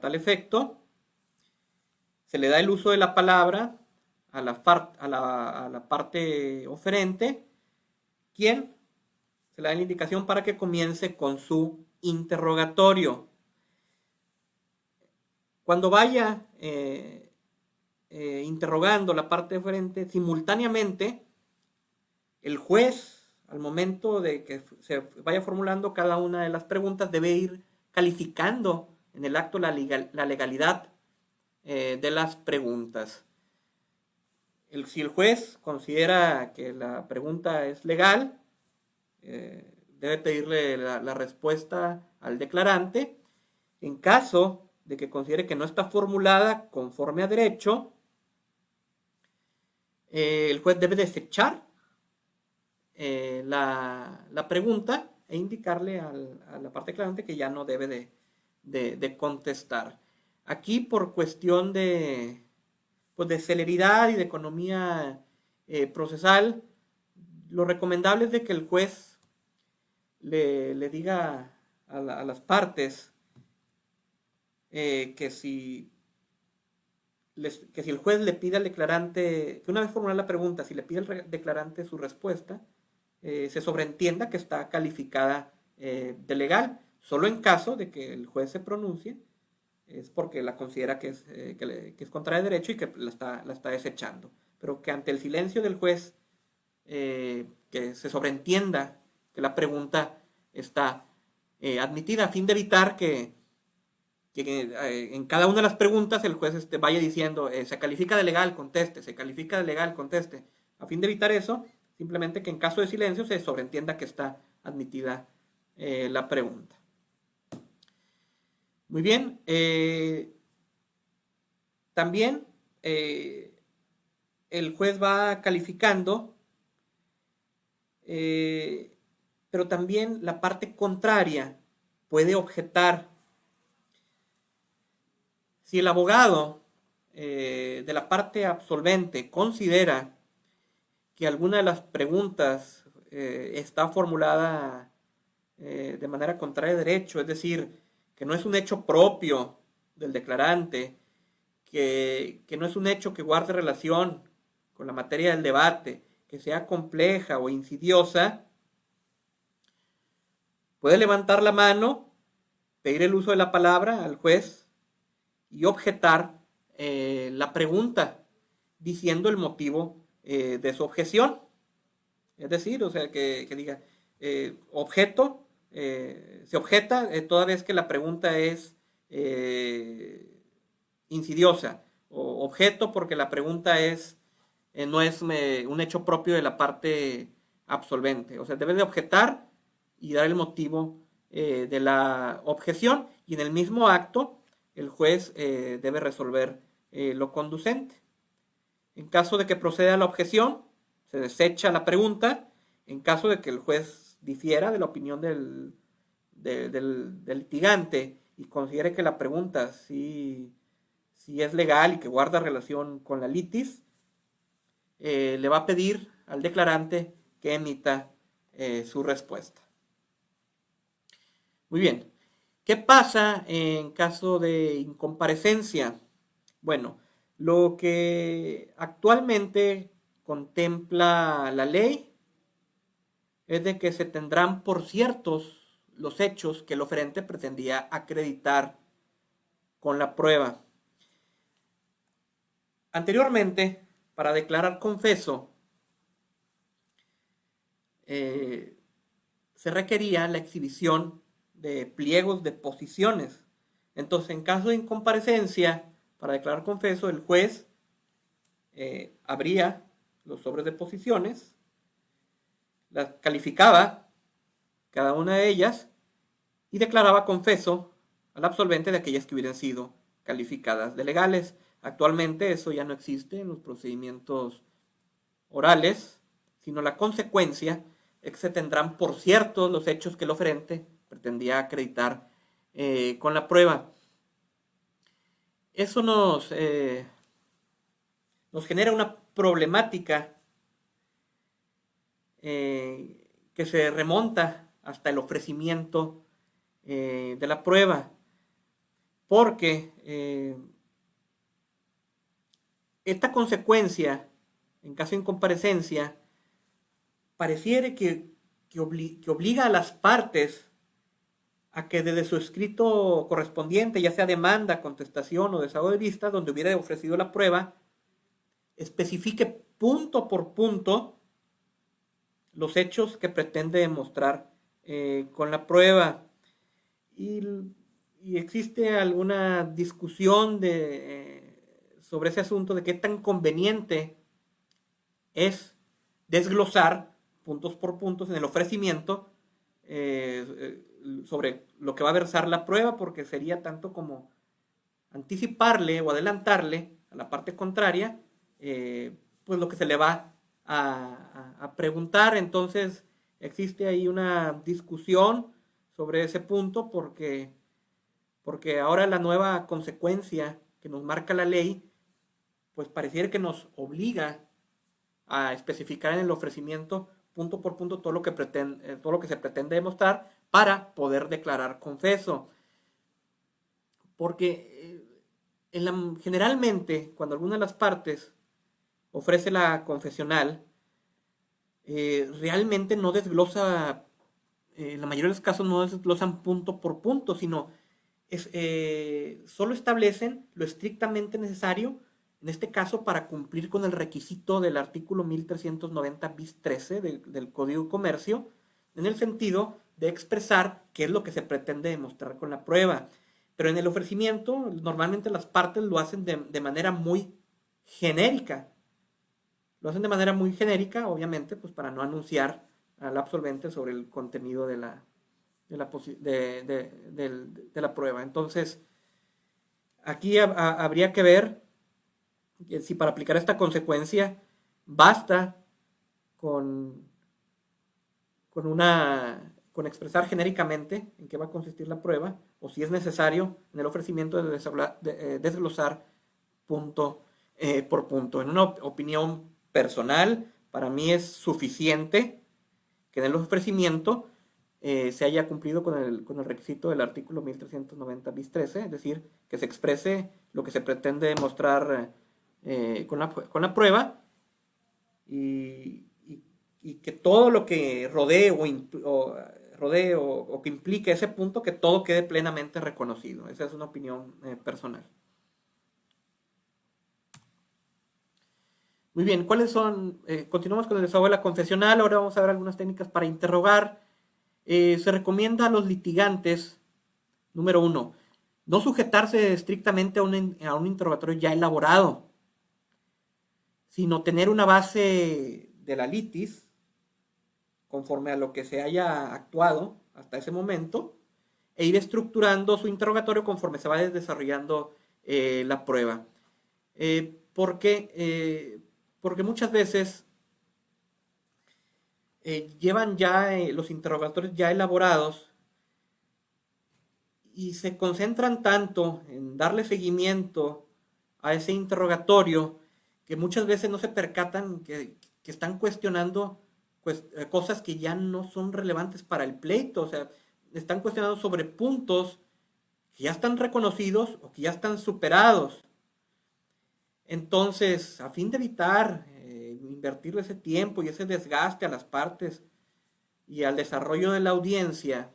Speaker 2: tal efecto. Se le da el uso de la palabra a la parte oferente, quien se le da la indicación para que comience con su interrogatorio. Cuando vaya interrogando la parte oferente, simultáneamente el juez, al momento de que se vaya formulando cada una de las preguntas, debe ir calificando en el acto la legalidad de las preguntas. Si el juez considera que la pregunta es legal, debe pedirle la respuesta al declarante. En caso de que considere que no está formulada conforme a derecho, el juez debe desechar la pregunta e indicarle a la parte declarante que ya no debe de contestar. Aquí, por cuestión de celeridad y de economía procesal, lo recomendable es de que el juez le diga a las partes que si el juez le pide al declarante, que una vez formulada la pregunta, si le pide al declarante su respuesta, se sobreentienda que está calificada de legal. Solo en caso de que el juez se pronuncie, es porque la considera que es contra el derecho y que la está desechando. Pero que ante el silencio del juez, que se sobreentienda que la pregunta está admitida, a fin de evitar que en cada una de las preguntas el juez vaya diciendo se califica de legal, conteste, se califica de legal, conteste. A fin de evitar eso, simplemente que en caso de silencio se sobreentienda que está admitida la pregunta. Muy bien. También el juez va calificando, pero también la parte contraria puede objetar. Si el abogado de la parte absolvente considera que alguna de las preguntas está formulada de manera contraria a derecho, es decir, que no es un hecho propio del declarante, que no es un hecho que guarde relación con la materia del debate, que sea compleja o insidiosa, puede levantar la mano, pedir el uso de la palabra al juez y objetar la pregunta diciendo el motivo de su objeción. Es decir, o sea, que diga, objeto, se objeta toda vez que la pregunta es insidiosa, o objeto porque la pregunta no es un hecho propio de la parte absolvente. O sea, debe de objetar y dar el motivo de la objeción, y en el mismo acto el juez debe resolver lo conducente. En caso de que proceda la objeción, se desecha la pregunta. En caso de que el juez difiera de la opinión del litigante y considere que la pregunta sí es legal y que guarda relación con la litis, le va a pedir al declarante que emita su respuesta. Muy bien. ¿Qué pasa en caso de incomparecencia? Bueno, lo que actualmente contempla la ley es de que se tendrán por ciertos los hechos que el oferente pretendía acreditar con la prueba. Anteriormente, para declarar confeso, se requería la exhibición de pliegos de posiciones. Entonces, en caso de incomparecencia, para declarar confeso, el juez abría los sobres de posiciones, las calificaba cada una de ellas y declaraba confeso al absolvente de aquellas que hubieran sido calificadas de legales. Actualmente eso ya no existe en los procedimientos orales, sino la consecuencia es que se tendrán por ciertos los hechos que el oferente pretendía acreditar con la prueba. Eso nos genera una problemática que se remonta hasta el ofrecimiento de la prueba, porque esta consecuencia, en caso de incomparecencia, pareciera que obliga a las partes a que desde su escrito correspondiente, ya sea demanda, contestación o desahogo de vista, donde hubiera ofrecido la prueba, especifique punto por punto los hechos que pretende demostrar con la prueba. Y existe alguna discusión sobre ese asunto de qué tan conveniente es desglosar puntos por puntos en el ofrecimiento sobre lo que va a versar la prueba, porque sería tanto como anticiparle o adelantarle a la parte contraria pues lo que se le va a preguntar. Entonces existe ahí una discusión sobre ese punto, porque ahora la nueva consecuencia que nos marca la ley pues pareciera que nos obliga a especificar en el ofrecimiento punto por punto todo lo que se pretende demostrar para poder declarar confeso. Porque generalmente cuando alguna de las partes ofrece la confesional, realmente no desglosa, en la mayoría de los casos no desglosan punto por punto, sino solo establecen lo estrictamente necesario, en este caso para cumplir con el requisito del artículo 1390 bis 13 del Código de Comercio, en el sentido de expresar qué es lo que se pretende demostrar con la prueba. Pero en el ofrecimiento, normalmente las partes lo hacen de manera muy genérica. Lo hacen de manera muy genérica, obviamente, pues para no anunciar al absolvente sobre el contenido de la prueba. Entonces, aquí habría que ver si para aplicar esta consecuencia basta con expresar genéricamente en qué va a consistir la prueba, o si es necesario en el ofrecimiento desglosar punto por punto. En una opinión personal, para mí es suficiente que en el ofrecimiento se haya cumplido con el requisito del artículo 1390 bis 13, es decir, que se exprese lo que se pretende demostrar con la prueba, y que todo lo que rodee o que implique ese punto, que todo quede plenamente reconocido. Esa es una opinión personal. Muy bien, ¿cuáles son? Continuamos con el desahogo de la confesional. Ahora vamos a ver algunas técnicas para interrogar. Se recomienda a los litigantes, número 1, no sujetarse estrictamente a un interrogatorio ya elaborado, sino tener una base de la litis conforme a lo que se haya actuado hasta ese momento, e ir estructurando su interrogatorio conforme se va desarrollando la prueba. Porque muchas veces llevan ya los interrogatorios ya elaborados y se concentran tanto en darle seguimiento a ese interrogatorio que muchas veces no se percatan que están cuestionando cosas que ya no son relevantes para el pleito. O sea, están cuestionando sobre puntos que ya están reconocidos o que ya están superados. Entonces, a fin de evitar invertirle ese tiempo y ese desgaste a las partes y al desarrollo de la audiencia,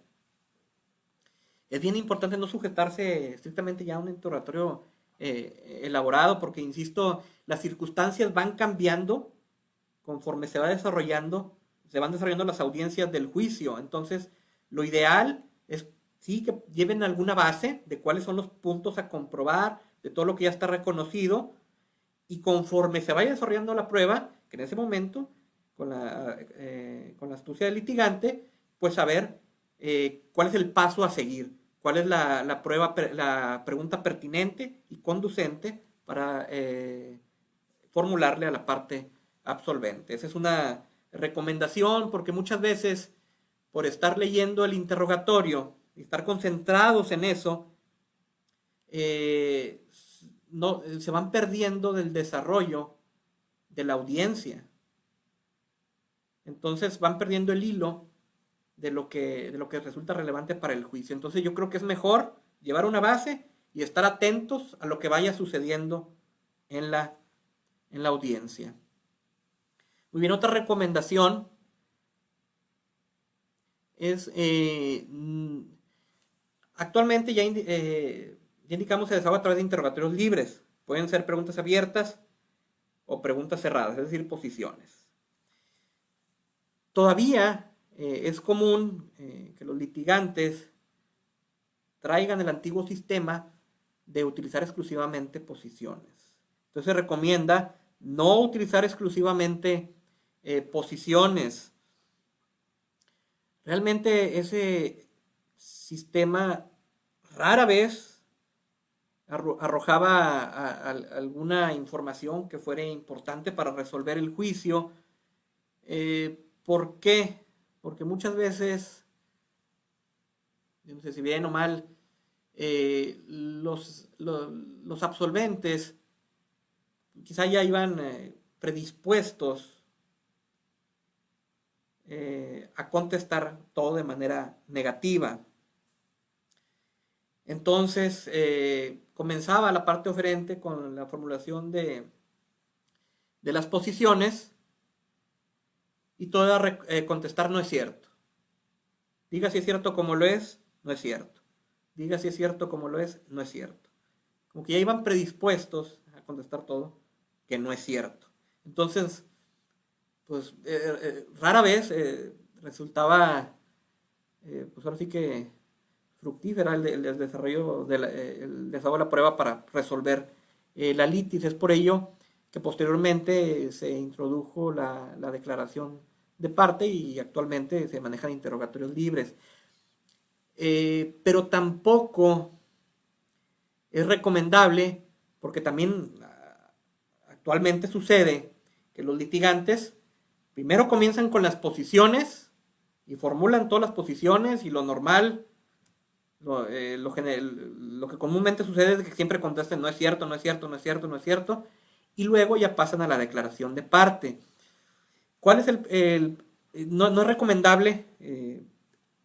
Speaker 2: es bien importante no sujetarse estrictamente ya a un interrogatorio elaborado, porque, insisto, las circunstancias van cambiando conforme se van desarrollando las audiencias del juicio. Entonces, lo ideal es sí que lleven alguna base de cuáles son los puntos a comprobar, de todo lo que ya está reconocido, y conforme se vaya desarrollando la prueba, que en ese momento, con la astucia del litigante, pues saber cuál es el paso a seguir, cuál es la pregunta pertinente y conducente para formularle a la parte absolvente. Esa es una recomendación, porque muchas veces por estar leyendo el interrogatorio y estar concentrados en eso, no, se van perdiendo del desarrollo de la audiencia. Entonces van perdiendo el hilo de lo que resulta relevante para el juicio. Entonces yo creo que es mejor llevar una base y estar atentos a lo que vaya sucediendo en la audiencia. Muy bien, otra recomendación es, actualmente ya indicamos el desahogo a través de interrogatorios libres. Pueden ser preguntas abiertas o preguntas cerradas, es decir, posiciones. Todavía es común que los litigantes traigan el antiguo sistema de utilizar exclusivamente posiciones. Entonces se recomienda no utilizar exclusivamente posiciones. Realmente ese sistema rara vez arrojaba alguna información que fuera importante para resolver el juicio. ¿Por qué? Porque muchas veces, no sé si bien o mal, los absolventes quizá ya iban predispuestos a contestar todo de manera negativa. Entonces comenzaba la parte oferente con la formulación de las posiciones y todo era contestar no es cierto. Diga si es cierto como lo es, no es cierto. Diga si es cierto como lo es, no es cierto. Como que ya iban predispuestos a contestar todo que no es cierto. Entonces, pues rara vez resultaba, pues ahora sí que fructífera el desarrollo el desahogo de la prueba para resolver la litis. Es por ello que posteriormente se introdujo la declaración de parte y actualmente se manejan interrogatorios libres. Pero tampoco es recomendable, porque también actualmente sucede que los litigantes primero comienzan con las posiciones y formulan todas las posiciones y lo normal, lo que comúnmente sucede es que siempre contesten no es cierto, no es cierto, no es cierto, no es cierto, y luego ya pasan a la declaración de parte. ¿Cuál es no es recomendable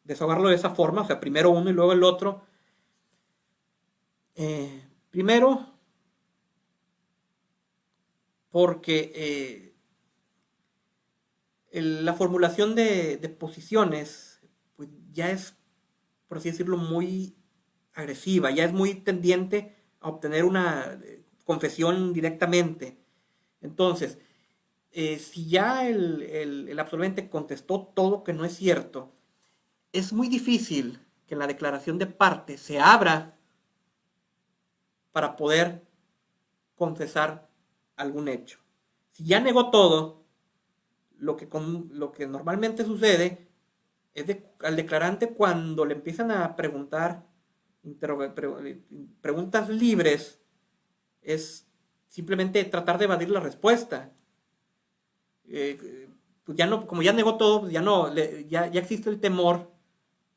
Speaker 2: desahogarlo de esa forma? O sea, primero uno y luego el otro. Primero, porque la formulación de posiciones pues ya es, por así decirlo, muy agresiva, ya es muy tendiente a obtener una confesión directamente. Entonces, si ya el absolvente contestó todo que no es cierto, es muy difícil que en la declaración de parte se abra para poder confesar algún hecho. Si ya negó todo, lo que normalmente sucede es al declarante, cuando le empiezan a preguntar preguntas libres, es simplemente tratar de evadir la respuesta. Pues ya no, como ya negó todo, pues ya existe el temor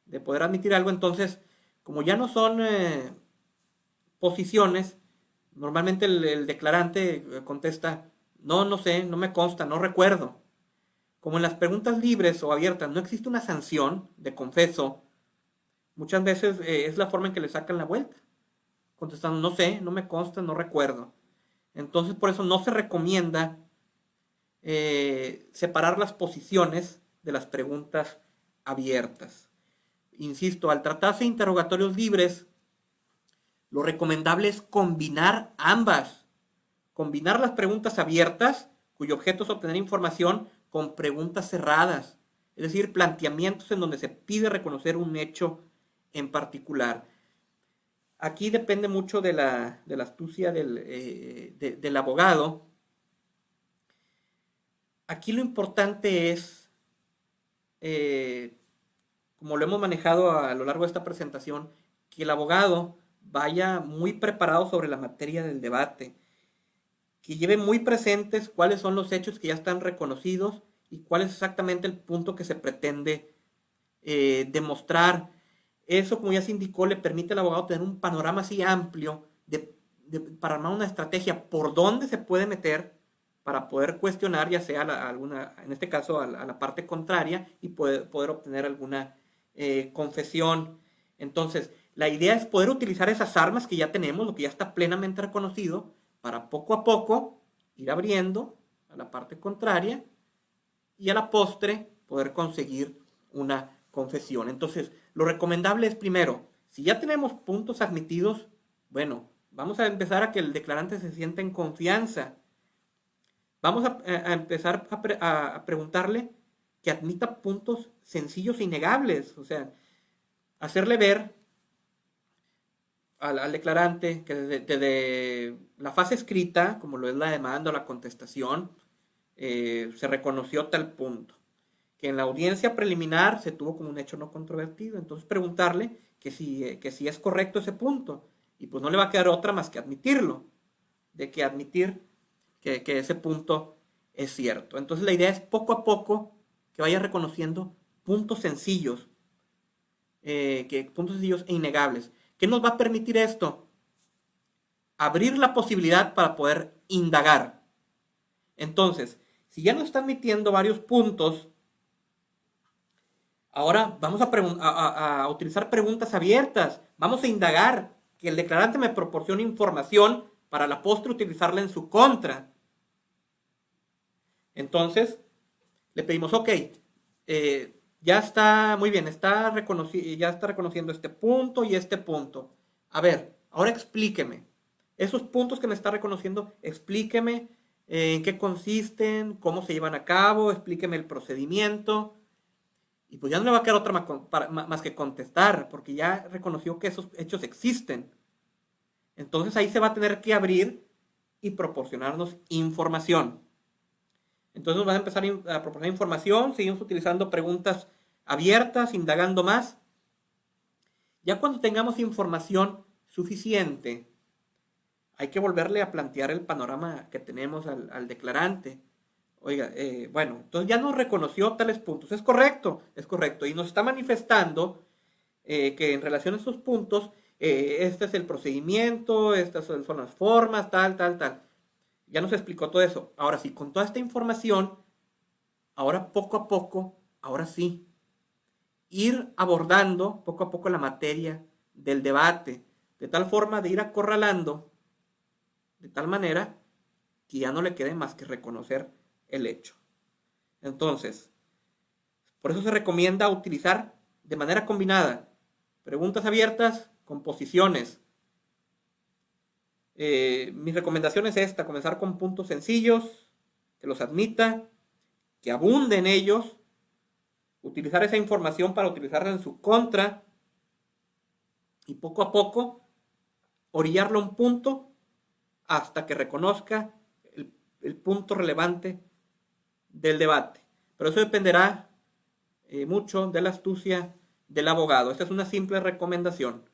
Speaker 2: de poder admitir algo. Entonces, como ya no son posiciones, normalmente el declarante contesta no sé, no me consta, no recuerdo. Como en las preguntas libres o abiertas no existe una sanción de confeso, muchas veces es la forma en que le sacan la vuelta, contestando no sé, no me consta, no recuerdo. Entonces por eso no se recomienda separar las posiciones de las preguntas abiertas. Insisto, al tratarse de interrogatorios libres, lo recomendable es combinar ambas. Combinar las preguntas abiertas, cuyo objeto es obtener información, con preguntas cerradas, es decir, planteamientos en donde se pide reconocer un hecho en particular. Aquí depende mucho de la astucia del abogado. Aquí lo importante es, como lo hemos manejado a lo largo de esta presentación, que el abogado vaya muy preparado sobre la materia del debate, que lleve muy presentes cuáles son los hechos que ya están reconocidos y cuál es exactamente el punto que se pretende demostrar. Eso, como ya se indicó, le permite al abogado tener un panorama así amplio para armar una estrategia por dónde se puede meter para poder cuestionar, ya sea alguna, en este caso a la parte contraria, y poder obtener alguna confesión. Entonces, la idea es poder utilizar esas armas que ya tenemos, lo que ya está plenamente reconocido, para poco a poco ir abriendo a la parte contraria y a la postre poder conseguir una confesión. Entonces, lo recomendable es primero, si ya tenemos puntos admitidos, bueno, vamos a empezar a que el declarante se sienta en confianza. Vamos a empezar a preguntarle que admita puntos sencillos e innegables, o sea, hacerle ver al declarante que desde la fase escrita, como lo es la demanda o la contestación, se reconoció tal punto, que en la audiencia preliminar se tuvo como un hecho no controvertido. Entonces preguntarle que si es correcto ese punto, y pues no le va a quedar otra más que admitirlo, de que admitir que ese punto es cierto. Entonces la idea es poco a poco que vaya reconociendo puntos sencillos, puntos sencillos e innegables. ¿Qué nos va a permitir esto? Abrir la posibilidad para poder indagar. Entonces, si ya nos está admitiendo varios puntos, ahora vamos a utilizar preguntas abiertas. Vamos a indagar, que el declarante me proporcione información para la postre utilizarla en su contra. Entonces, le pedimos, ok, ya está muy bien, ya está reconociendo este punto y este punto. A ver, ahora explíqueme. Esos puntos que me está reconociendo, explíqueme en qué consisten, cómo se llevan a cabo, explíqueme el procedimiento. Y pues ya no le va a quedar otra más que contestar, porque ya reconoció que esos hechos existen. Entonces ahí se va a tener que abrir y proporcionarnos información. Entonces nos van a empezar a proporcionar información, seguimos utilizando preguntas abiertas, indagando más. Ya cuando tengamos información suficiente, hay que volverle a plantear el panorama que tenemos al declarante. Oiga, bueno, entonces ya nos reconoció tales puntos. Es correcto. Y nos está manifestando que en relación a esos puntos, este es el procedimiento, estas son las formas, tal. Ya nos explicó todo eso. Ahora sí, con toda esta información, ahora poco a poco, ahora sí, ir abordando poco a poco la materia del debate, de tal forma de ir acorralando, de tal manera que ya no le quede más que reconocer el hecho. Entonces, por eso se recomienda utilizar de manera combinada preguntas abiertas con posiciones. Mi recomendación es esta: comenzar con puntos sencillos, que los admita, que abunde en ellos, utilizar esa información para utilizarla en su contra y poco a poco orillarlo a un punto hasta que reconozca el punto relevante del debate. Pero eso dependerá mucho de la astucia del abogado. Esta es una simple recomendación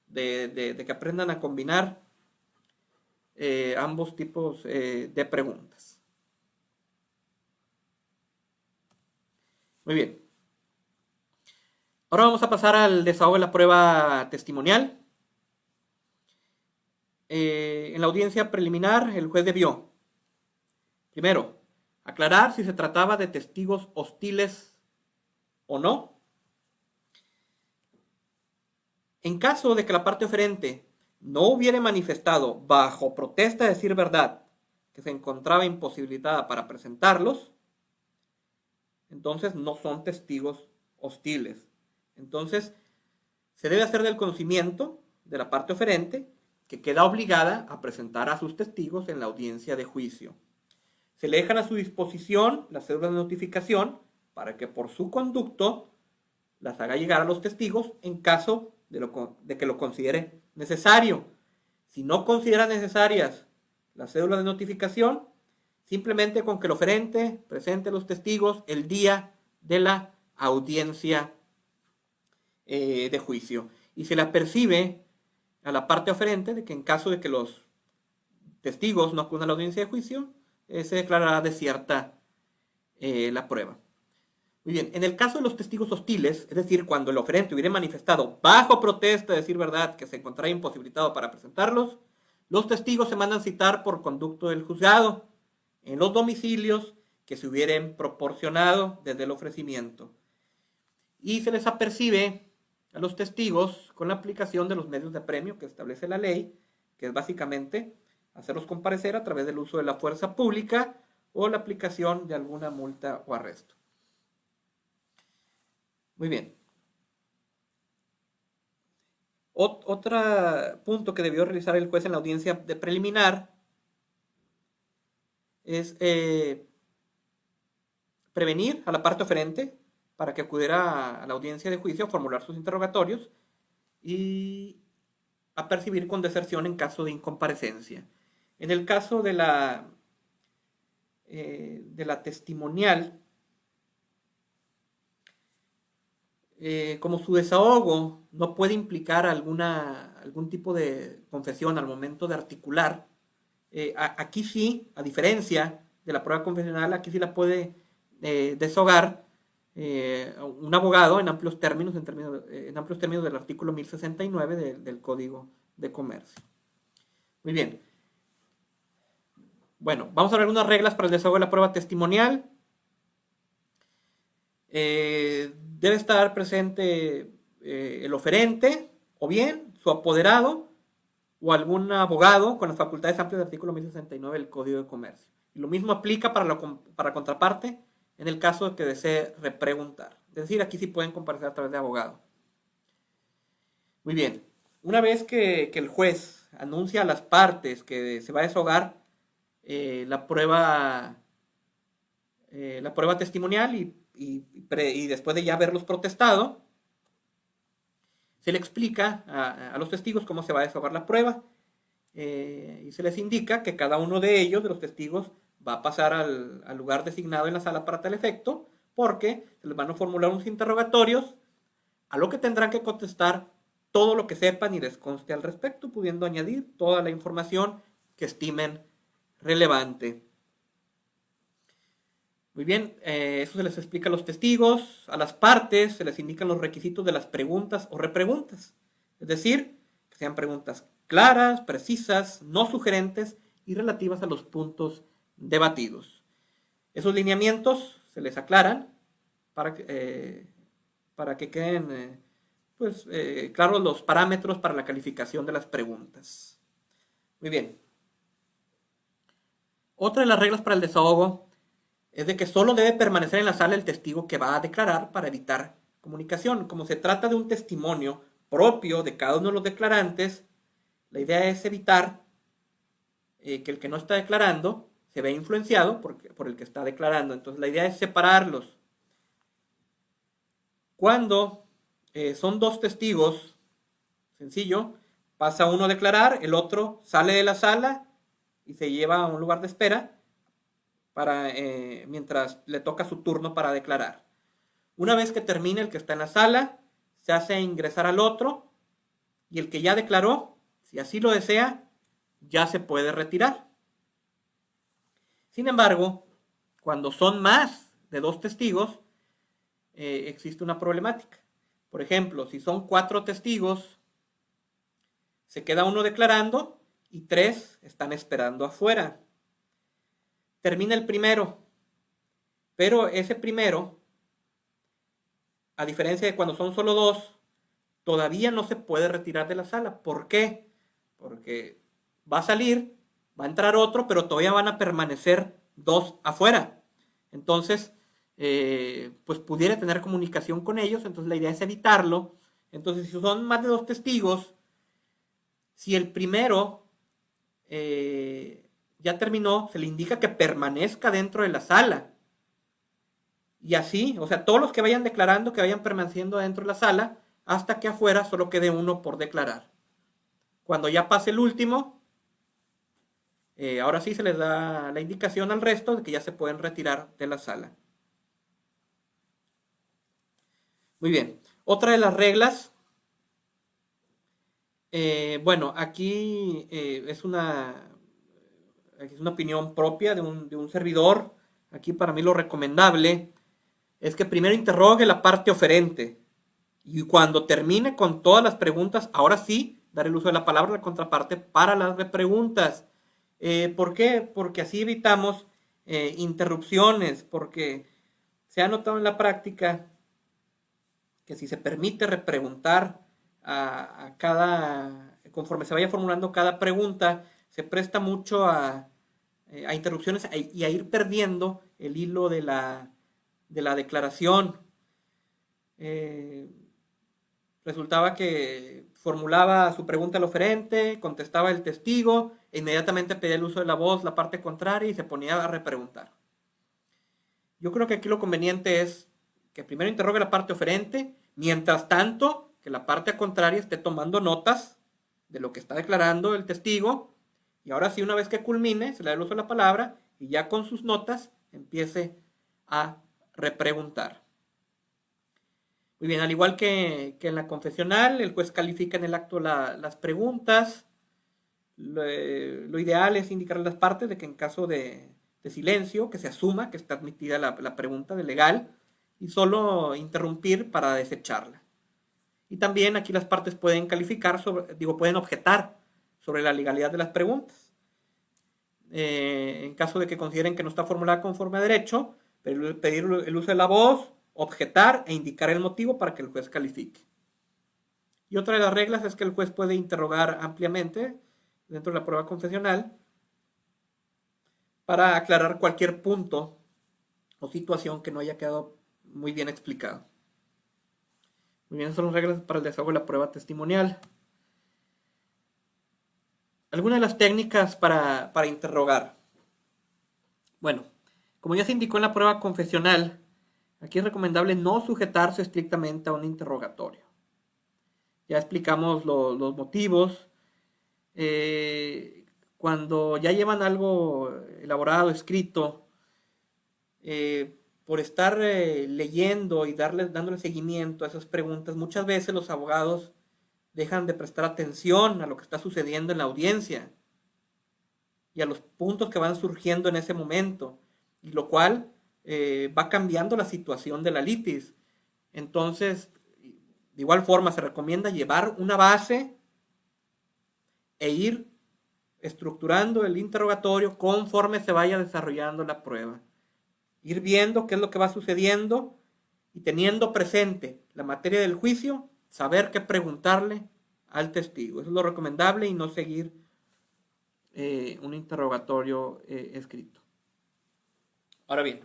Speaker 2: de que aprendan a combinar ambos tipos de preguntas. Muy bien. Ahora vamos a pasar al desahogo de la prueba testimonial. En la audiencia preliminar, el juez debió, primero, aclarar si se trataba de testigos hostiles o no. En caso de que la parte oferente no hubiera manifestado bajo protesta de decir verdad que se encontraba imposibilitada para presentarlos, entonces no son testigos hostiles. Entonces, se debe hacer del conocimiento de la parte oferente que queda obligada a presentar a sus testigos en la audiencia de juicio. Se le dejan a su disposición las cédulas de notificación para que por su conducto las haga llegar a los testigos en caso de que lo considere necesario. Si no considera necesarias las cédulas de notificación, simplemente con que el oferente presente a los testigos el día de la audiencia de juicio. Y se le apercibe a la parte oferente de que en caso de que los testigos no acudan a la audiencia de juicio, se declarará desierta la prueba. Muy bien, en el caso de los testigos hostiles, es decir, cuando el oferente hubiera manifestado bajo protesta de decir verdad que se encontrara imposibilitado para presentarlos, los testigos se mandan citar por conducto del juzgado en los domicilios que se hubieran proporcionado desde el ofrecimiento. Y se les apercibe a los testigos con la aplicación de los medios de apremio que establece la ley, que es básicamente hacerlos comparecer a través del uso de la fuerza pública o la aplicación de alguna multa o arresto. Muy bien. Otro punto que debió realizar el juez en la audiencia de preliminar es prevenir a la parte oferente para que acudiera a la audiencia de juicio a formular sus interrogatorios y a percibir con deserción en caso de incomparecencia. En el caso de la testimonial, como su desahogo no puede implicar algún tipo de confesión al momento de articular, aquí sí, a diferencia de la prueba confesional, aquí sí la puede desahogar un abogado en amplios términos del artículo 1069 del Código de Comercio. Muy bien. Bueno, vamos a ver unas reglas para el desahogo de la prueba testimonial. Debe estar presente el oferente, o bien su apoderado, o algún abogado con las facultades amplias del artículo 1069 del Código de Comercio. Y lo mismo aplica para la contraparte en el caso de que desee repreguntar. Es decir, aquí sí pueden comparecer a través de abogado. Muy bien. Una vez que el juez anuncia a las partes que se va a desahogar la prueba testimonial y después de ya haberlos protestado, se le explica a los testigos cómo se va a desahogar la prueba y se les indica que cada uno de ellos, de los testigos, va a pasar al lugar designado en la sala para tal efecto, porque se les van a formular unos interrogatorios a lo que tendrán que contestar todo lo que sepan y les conste al respecto, pudiendo añadir toda la información que estimen relevante. Muy bien, eso se les explica a los testigos, a las partes, se les indican los requisitos de las preguntas o repreguntas. Es decir, que sean preguntas claras, precisas, no sugerentes y relativas a los puntos debatidos. Esos lineamientos se les aclaran para que queden claros los parámetros para la calificación de las preguntas. Muy bien. Otra de las reglas para el desahogo es de que solo debe permanecer en la sala el testigo que va a declarar para evitar comunicación. Como se trata de un testimonio propio de cada uno de los declarantes, la idea es evitar que el que no está declarando se vea influenciado por el que está declarando. Entonces la idea es separarlos. Cuando son dos testigos, sencillo, pasa uno a declarar, el otro sale de la sala y se lleva a un lugar de espera mientras le toca su turno para declarar. Una vez que termine el que está en la sala, se hace ingresar al otro y el que ya declaró, si así lo desea, ya se puede retirar. Sin embargo, cuando son más de dos testigos, existe una problemática. Por ejemplo, si son 4 testigos, se queda uno declarando y 3 están esperando afuera. Termina el primero, pero ese primero, a diferencia de cuando son solo 2, todavía no se puede retirar de la sala. ¿Por qué? Porque va a salir, va a entrar otro, pero todavía van a permanecer 2 afuera. Entonces, pues pudiera tener comunicación con ellos, entonces la idea es evitarlo. Entonces, si son más de 2 testigos, si el primero ya terminó, se le indica que permanezca dentro de la sala. Y así, o sea, todos los que vayan declarando, que vayan permaneciendo dentro de la sala, hasta que afuera solo quede uno por declarar. Cuando ya pase el último, ahora sí se les da la indicación al resto de que ya se pueden retirar de la sala. Muy bien. Otra de las reglas, bueno, aquí es una es una opinión propia de un servidor, aquí para mí lo recomendable es que primero interrogue la parte oferente y cuando termine con todas las preguntas, ahora sí, dar el uso de la palabra a la contraparte para las repreguntas. ¿Por qué? Porque así evitamos interrupciones, porque se ha notado en la práctica que si se permite repreguntar conforme se vaya formulando cada pregunta, se presta mucho a interrupciones y a ir perdiendo el hilo de la declaración. Resultaba que formulaba su pregunta el oferente, contestaba el testigo, e inmediatamente pedía el uso de la voz, la parte contraria, y se ponía a repreguntar. Yo creo que aquí lo conveniente es que primero interrogue la parte oferente, mientras tanto que la parte contraria esté tomando notas de lo que está declarando el testigo, y ahora sí, una vez que culmine, se le da el uso de la palabra, y ya con sus notas empiece a repreguntar. Muy bien, al igual que en la confesional, el juez califica en el acto las preguntas. Lo ideal es indicar a las partes de que en caso de silencio, que se asuma que está admitida la pregunta de legal y solo interrumpir para desecharla. Y también aquí las partes pueden calificar, pueden objetar sobre la legalidad de las preguntas. En caso de que consideren que no está formulada conforme a derecho, pedir el uso de la voz, objetar e indicar el motivo para que el juez califique. Y otra de las reglas es que el juez puede interrogar ampliamente dentro de la prueba confesional para aclarar cualquier punto o situación que no haya quedado muy bien explicado. Muy bien, esas son las reglas para el desahogo de la prueba testimonial. Algunas de las técnicas para interrogar. Bueno, como ya se indicó en la prueba confesional, aquí es recomendable no sujetarse estrictamente a un interrogatorio. Ya explicamos los motivos. Cuando ya llevan algo elaborado, escrito, por estar leyendo y dándole seguimiento a esas preguntas, muchas veces los abogados dejan de prestar atención a lo que está sucediendo en la audiencia y a los puntos que van surgiendo en ese momento, y lo cual va cambiando la situación de la litis. Entonces, de igual forma, se recomienda llevar una base e ir estructurando el interrogatorio conforme se vaya desarrollando la prueba. Ir viendo qué es lo que va sucediendo y teniendo presente la materia del juicio, saber qué preguntarle al testigo. Eso es lo recomendable y no seguir un interrogatorio escrito. Ahora bien,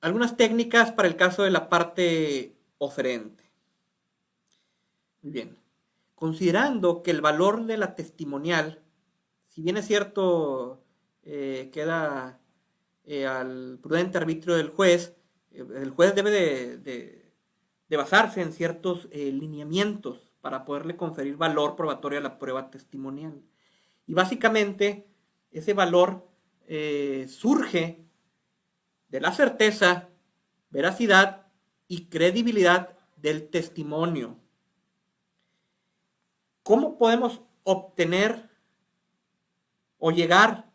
Speaker 2: algunas técnicas para el caso de la parte oferente. Muy bien. Considerando que el valor de la testimonial, si bien es cierto, queda al prudente arbitrio del juez, el juez debe de basarse en ciertos lineamientos para poderle conferir valor probatorio a la prueba testimonial. Y básicamente ese valor surge de la certeza, veracidad y credibilidad del testimonio. ¿Cómo podemos obtener o llegar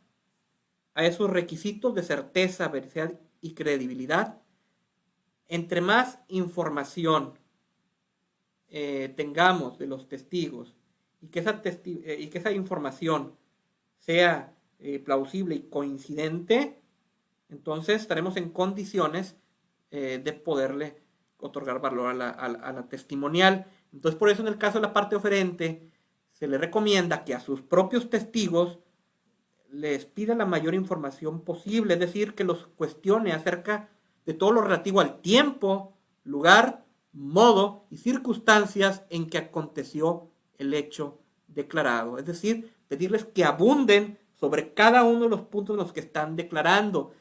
Speaker 2: a esos requisitos de certeza, veracidad y credibilidad? Entre más información tengamos de los testigos y que esa información sea plausible y coincidente, entonces estaremos en condiciones de poderle otorgar valor a la testimonial. Entonces, por eso en el caso de la parte oferente, se le recomienda que a sus propios testigos les pida la mayor información posible, es decir, que los cuestione acerca de todo lo relativo al tiempo, lugar, modo y circunstancias en que aconteció el hecho declarado. Es decir, pedirles que abunden sobre cada uno de los puntos en los que están declarando,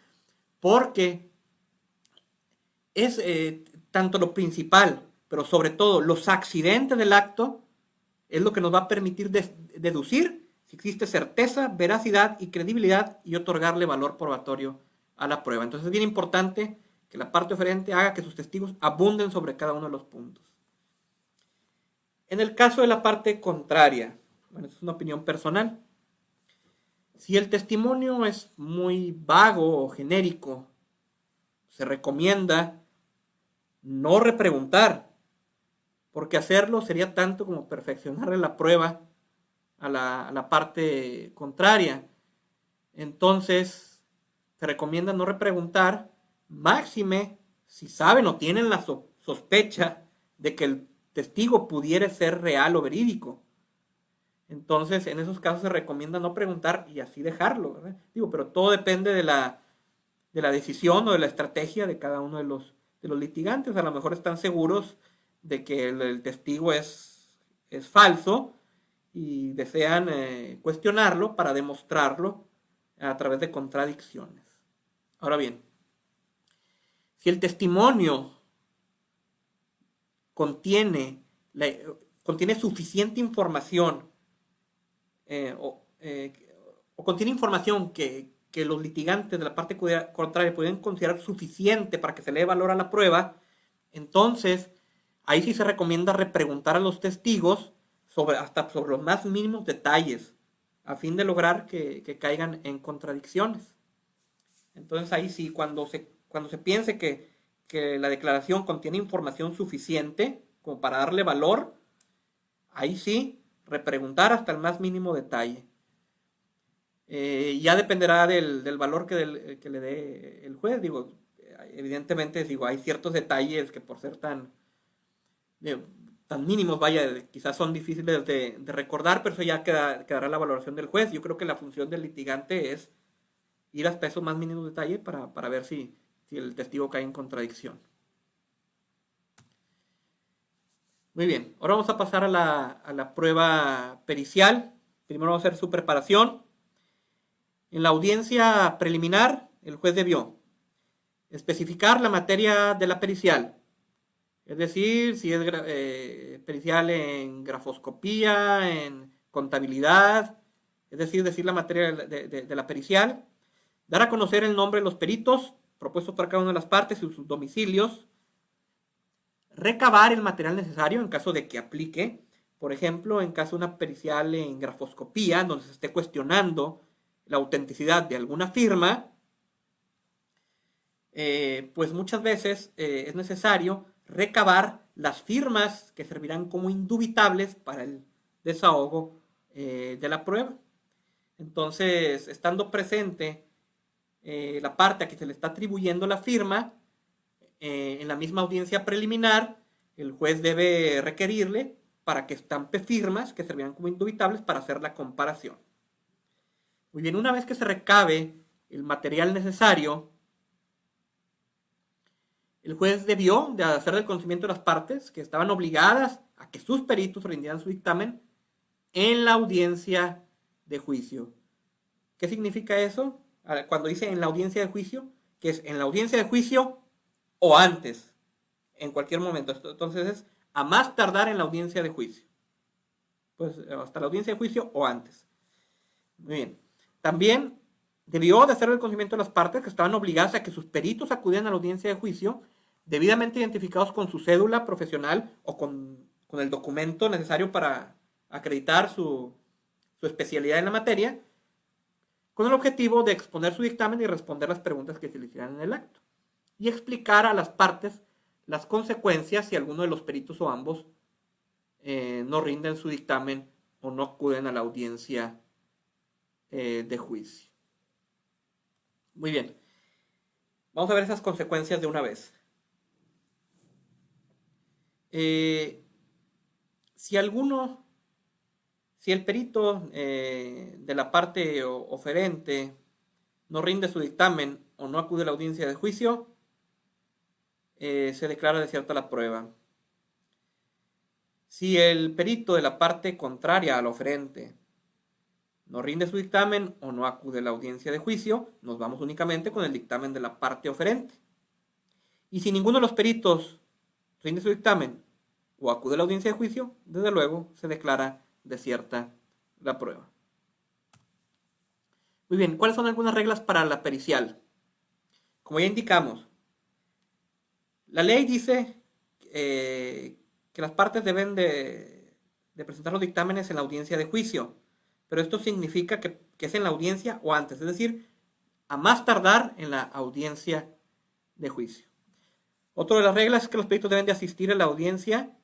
Speaker 2: porque es tanto lo principal, pero sobre todo los accidentes del acto, es lo que nos va a permitir deducir si existe certeza, veracidad y credibilidad y otorgarle valor probatorio a la prueba. Entonces es bien importante que la parte oferente haga que sus testigos abunden sobre cada uno de los puntos. En el caso de la parte contraria, bueno, es una opinión personal, Si el testimonio es muy vago o genérico, se recomienda no repreguntar, porque hacerlo sería tanto como perfeccionarle la prueba a la parte contraria. Entonces, se recomienda no repreguntar, máxime si saben o tienen la sospecha de que el testigo pudiera ser real o verídico. Entonces, en esos casos se recomienda no preguntar y así dejarlo, ¿verdad? Digo, pero todo depende de la decisión o de la estrategia de cada uno de los litigantes. A lo mejor están seguros de que el testigo es falso y desean cuestionarlo para demostrarlo a través de contradicciones. Ahora bien, si el testimonio contiene suficiente información o contiene información que los litigantes de la parte contraria pueden considerar suficiente para que se le dé valor a la prueba, entonces ahí sí se recomienda repreguntar a los testigos hasta sobre los más mínimos detalles, a fin de lograr que caigan en contradicciones. Entonces ahí sí, cuando se piense que la declaración contiene información suficiente como para darle valor, ahí sí, repreguntar hasta el más mínimo detalle. Ya dependerá del valor que le dé el juez. Digo, evidentemente, hay ciertos detalles que por ser tan mínimos, quizás son difíciles de recordar, pero eso ya quedará la valoración del juez. Yo creo que la función del litigante es ir hasta esos más mínimos detalles para ver si el testigo cae en contradicción. Muy bien, ahora vamos a pasar a la prueba pericial. Primero vamos a hacer su preparación. En la audiencia preliminar, el juez debió especificar la materia de la pericial, es decir, si es pericial en grafoscopía, en contabilidad, es decir la materia de la pericial, dar a conocer el nombre de los peritos propuestos por cada una de las partes y sus domicilios, recabar el material necesario en caso de que aplique, por ejemplo, en caso de una pericial en grafoscopía, donde se esté cuestionando la autenticidad de alguna firma, pues muchas veces es necesario recabar las firmas que servirán como indubitables para el desahogo de la prueba. Entonces, estando presente la parte a que se le está atribuyendo la firma, en la misma audiencia preliminar, el juez debe requerirle para que estampe firmas que servirán como indubitables para hacer la comparación. Muy bien, una vez que se recabe el material necesario, el juez debió de hacer el conocimiento de las partes que estaban obligadas a que sus peritos rindieran su dictamen en la audiencia de juicio. ¿Qué significa eso? Cuando dice en la audiencia de juicio, que es en la audiencia de juicio o antes, en cualquier momento. Entonces es a más tardar en la audiencia de juicio. Pues hasta la audiencia de juicio o antes. Muy bien. También debió de hacer el conocimiento de las partes que estaban obligadas a que sus peritos acudieran a la audiencia de juicio, debidamente identificados con su cédula profesional o con el documento necesario para acreditar su especialidad en la materia, con el objetivo de exponer su dictamen y responder las preguntas que se le hicieran en el acto, y explicar a las partes las consecuencias si alguno de los peritos o ambos no rinden su dictamen o no acuden a la audiencia de juicio. Muy bien. Vamos a ver esas consecuencias de una vez. Si el perito de la parte oferente no rinde su dictamen o no acude a la audiencia de juicio, se declara desierta la prueba. Si el perito de la parte contraria al oferente no rinde su dictamen o no acude a la audiencia de juicio, nos vamos únicamente con el dictamen de la parte oferente. Y si ninguno de los peritos rinde su dictamen o acude a la audiencia de juicio, desde luego se declara desierta la prueba. Muy bien, ¿cuáles son algunas reglas para la pericial? Como ya indicamos, la ley dice que las partes deben de presentar los dictámenes en la audiencia de juicio. pero esto significa que es en la audiencia o antes, es decir, a más tardar en la audiencia de juicio. Otra de las reglas es que los peritos deben de asistir a la audiencia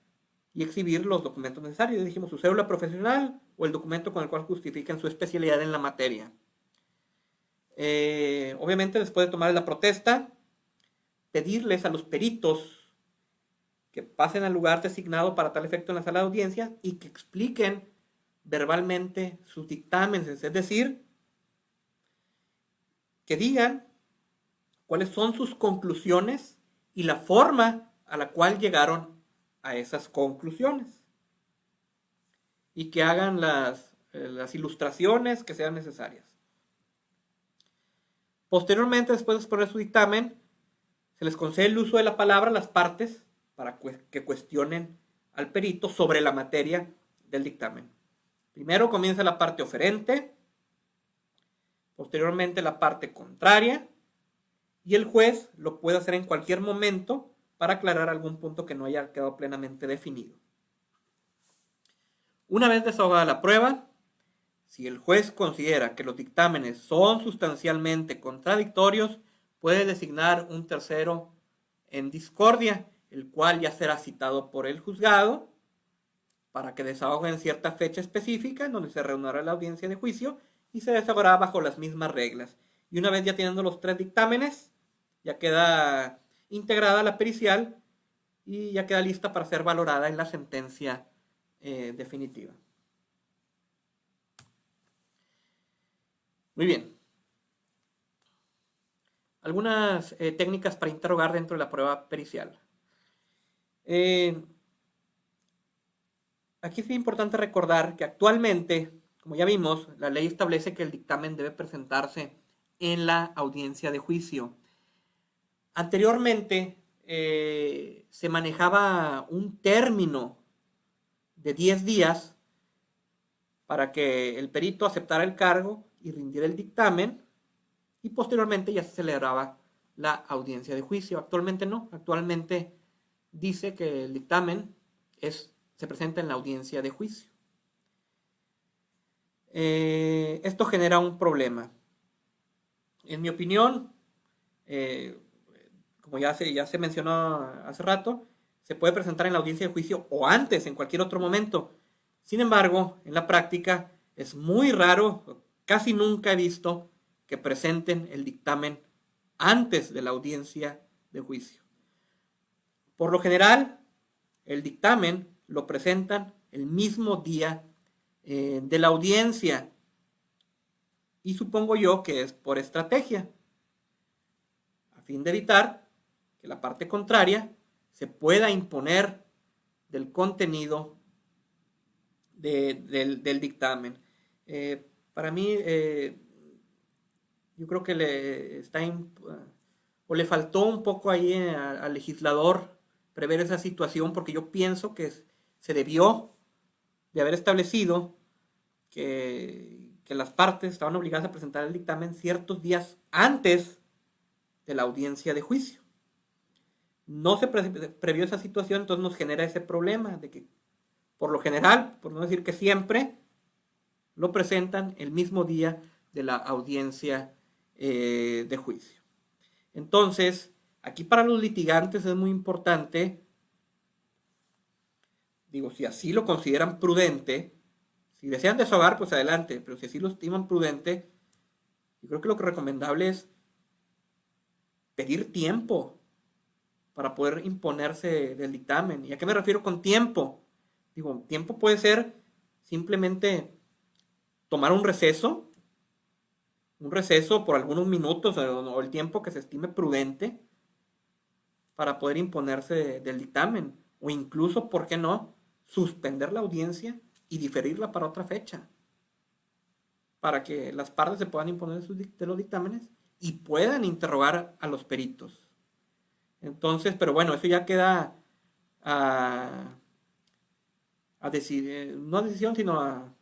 Speaker 2: y exhibir los documentos necesarios. Ya dijimos, su cédula profesional o el documento con el cual justifiquen su especialidad en la materia. Obviamente, después de tomar la protesta, pedirles a los peritos que pasen al lugar designado para tal efecto en la sala de audiencia y que expliquen verbalmente sus dictámenes, es decir, que digan cuáles son sus conclusiones y la forma a la cual llegaron a esas conclusiones y que hagan las ilustraciones que sean necesarias. Posteriormente, después de exponer su dictamen, se les concede el uso de la palabra a las partes para que cuestionen al perito sobre la materia del dictamen. Primero comienza la parte oferente, posteriormente la parte contraria, y el juez lo puede hacer en cualquier momento para aclarar algún punto que no haya quedado plenamente definido. Una vez desahogada la prueba, si el juez considera que los dictámenes son sustancialmente contradictorios, puede designar un tercero en discordia, el cual ya será citado por el juzgado para que desahogue en cierta fecha específica en donde se reunirá la audiencia de juicio y se desahogará bajo las mismas reglas. Y una vez ya teniendo los 3 dictámenes, ya queda integrada la pericial y ya queda lista para ser valorada en la sentencia definitiva. Muy bien. Algunas técnicas para interrogar dentro de la prueba pericial. Aquí es importante recordar que actualmente, como ya vimos, la ley establece que el dictamen debe presentarse en la audiencia de juicio. Anteriormente se manejaba un término de 10 días para que el perito aceptara el cargo y rindiera el dictamen, y posteriormente ya se celebraba la audiencia de juicio. Actualmente no, actualmente dice que el dictamen se presenta en la audiencia de juicio. Esto genera un problema. En mi opinión, como ya se mencionó hace rato, se puede presentar en la audiencia de juicio o antes, en cualquier otro momento. Sin embargo, en la práctica es muy raro, casi nunca he visto que presenten el dictamen antes de la audiencia de juicio. Por lo general, el dictamen lo presentan el mismo día de la audiencia, y supongo yo que es por estrategia, a fin de evitar que la parte contraria se pueda imponer del contenido del dictamen. Para mí, yo creo que le faltó un poco ahí al legislador prever esa situación, porque yo pienso que se debió de haber establecido que las partes estaban obligadas a presentar el dictamen ciertos días antes de la audiencia de juicio. No se previó esa situación, entonces nos genera ese problema de que, por lo general, por no decir que siempre, lo presentan el mismo día de la audiencia de juicio. Entonces, aquí para los litigantes es muy importante, si así lo consideran prudente, si desean desahogar, pues adelante, pero si así lo estiman prudente, yo creo que lo que recomendable es pedir tiempo para poder imponerse del dictamen. ¿Y a qué me refiero con tiempo? Tiempo puede ser simplemente tomar un receso por algunos minutos o el tiempo que se estime prudente para poder imponerse del dictamen, o incluso, ¿por qué no?, suspender la audiencia y diferirla para otra fecha, para que las partes se puedan imponer de los dictámenes y puedan interrogar a los peritos. Entonces, pero bueno, eso ya queda a decidir, no a decisión, sino a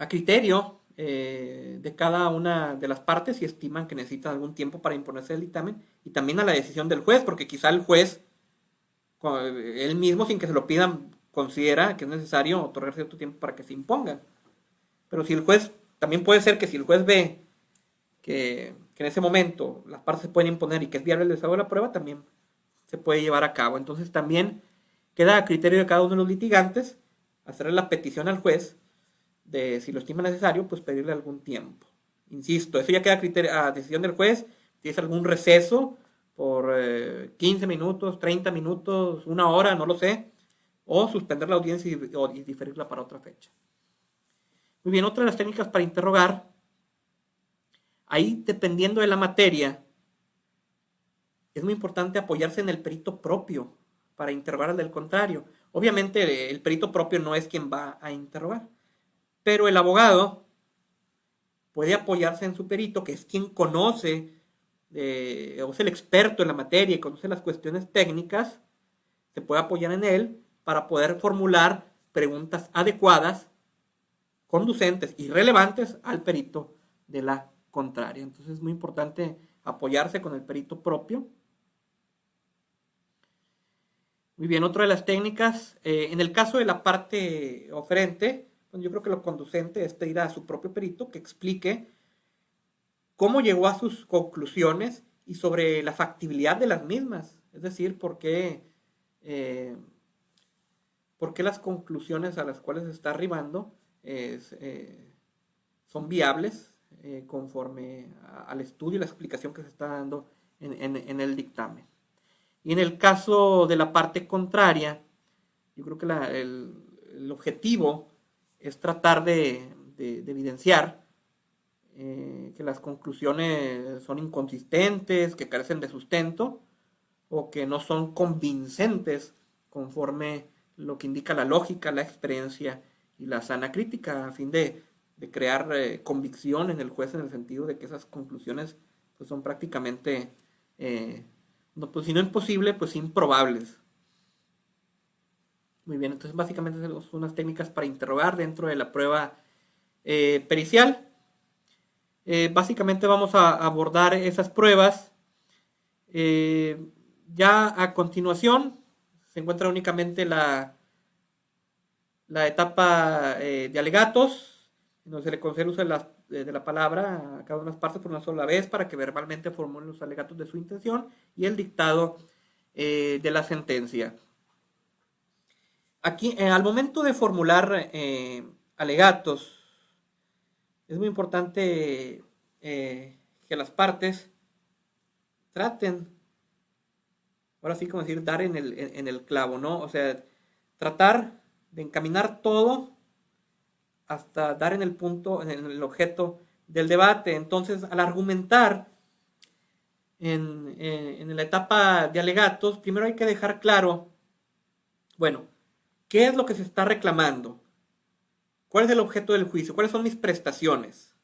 Speaker 2: criterio de cada una de las partes, si estiman que necesitan algún tiempo para imponerse el dictamen, y también a la decisión del juez, porque quizá el juez, él mismo, sin que se lo pidan, considera que es necesario otorgar cierto tiempo para que se impongan. Pero si el juez, también puede ser que si el juez ve que en ese momento las partes se pueden imponer y que es viable el desahogo de la prueba, también se puede llevar a cabo. Entonces también queda a criterio de cada uno de los litigantes hacerle la petición al juez de, si lo estima necesario, pues pedirle algún tiempo. Insisto, eso ya queda a decisión del juez, si es algún receso por 15 minutos, 30 minutos, una hora, no lo sé, o suspender la audiencia y diferirla para otra fecha. Muy bien, otra de las técnicas para interrogar, ahí dependiendo de la materia, es muy importante apoyarse en el perito propio para interrogar al del contrario. Obviamente el perito propio no es quien va a interrogar, pero el abogado puede apoyarse en su perito, que es quien conoce o es el experto en la materia y conoce las cuestiones técnicas, se puede apoyar en él para poder formular preguntas adecuadas, conducentes y relevantes al perito de la contraria. Entonces es muy importante apoyarse con el perito propio. Muy bien, otra de las técnicas, en el caso de la parte oferente, pues yo creo que lo conducente es pedir a su propio perito que explique cómo llegó a sus conclusiones y sobre la factibilidad de las mismas. Es decir, por qué las conclusiones a las cuales se está arribando son viables conforme al estudio y la explicación que se está dando en el dictamen. Y en el caso de la parte contraria, yo creo que el objetivo es tratar de evidenciar que las conclusiones son inconsistentes, que carecen de sustento o que no son convincentes conforme lo que indica la lógica, la experiencia y la sana crítica, a fin de crear convicción en el juez en el sentido de que esas conclusiones pues, son prácticamente, no, pues, si no imposible, pues improbables. Muy bien, entonces básicamente son unas técnicas para interrogar dentro de la prueba pericial. Básicamente vamos a abordar esas pruebas. Ya a continuación se encuentra únicamente la etapa de alegatos, donde se le concede el uso de la palabra a cada una de las partes por una sola vez para que verbalmente formulen los alegatos de su intención y el dictado de la sentencia. Aquí, al momento de formular alegatos, es muy importante que las partes traten, ahora sí como decir, dar en el clavo, ¿no? O sea, tratar de encaminar todo hasta dar en el punto, en el objeto del debate. Entonces, al argumentar en la etapa de alegatos, primero hay que dejar claro, bueno, ¿qué es lo que se está reclamando? ¿Cuál es el objeto del juicio? ¿Cuáles son mis prestaciones?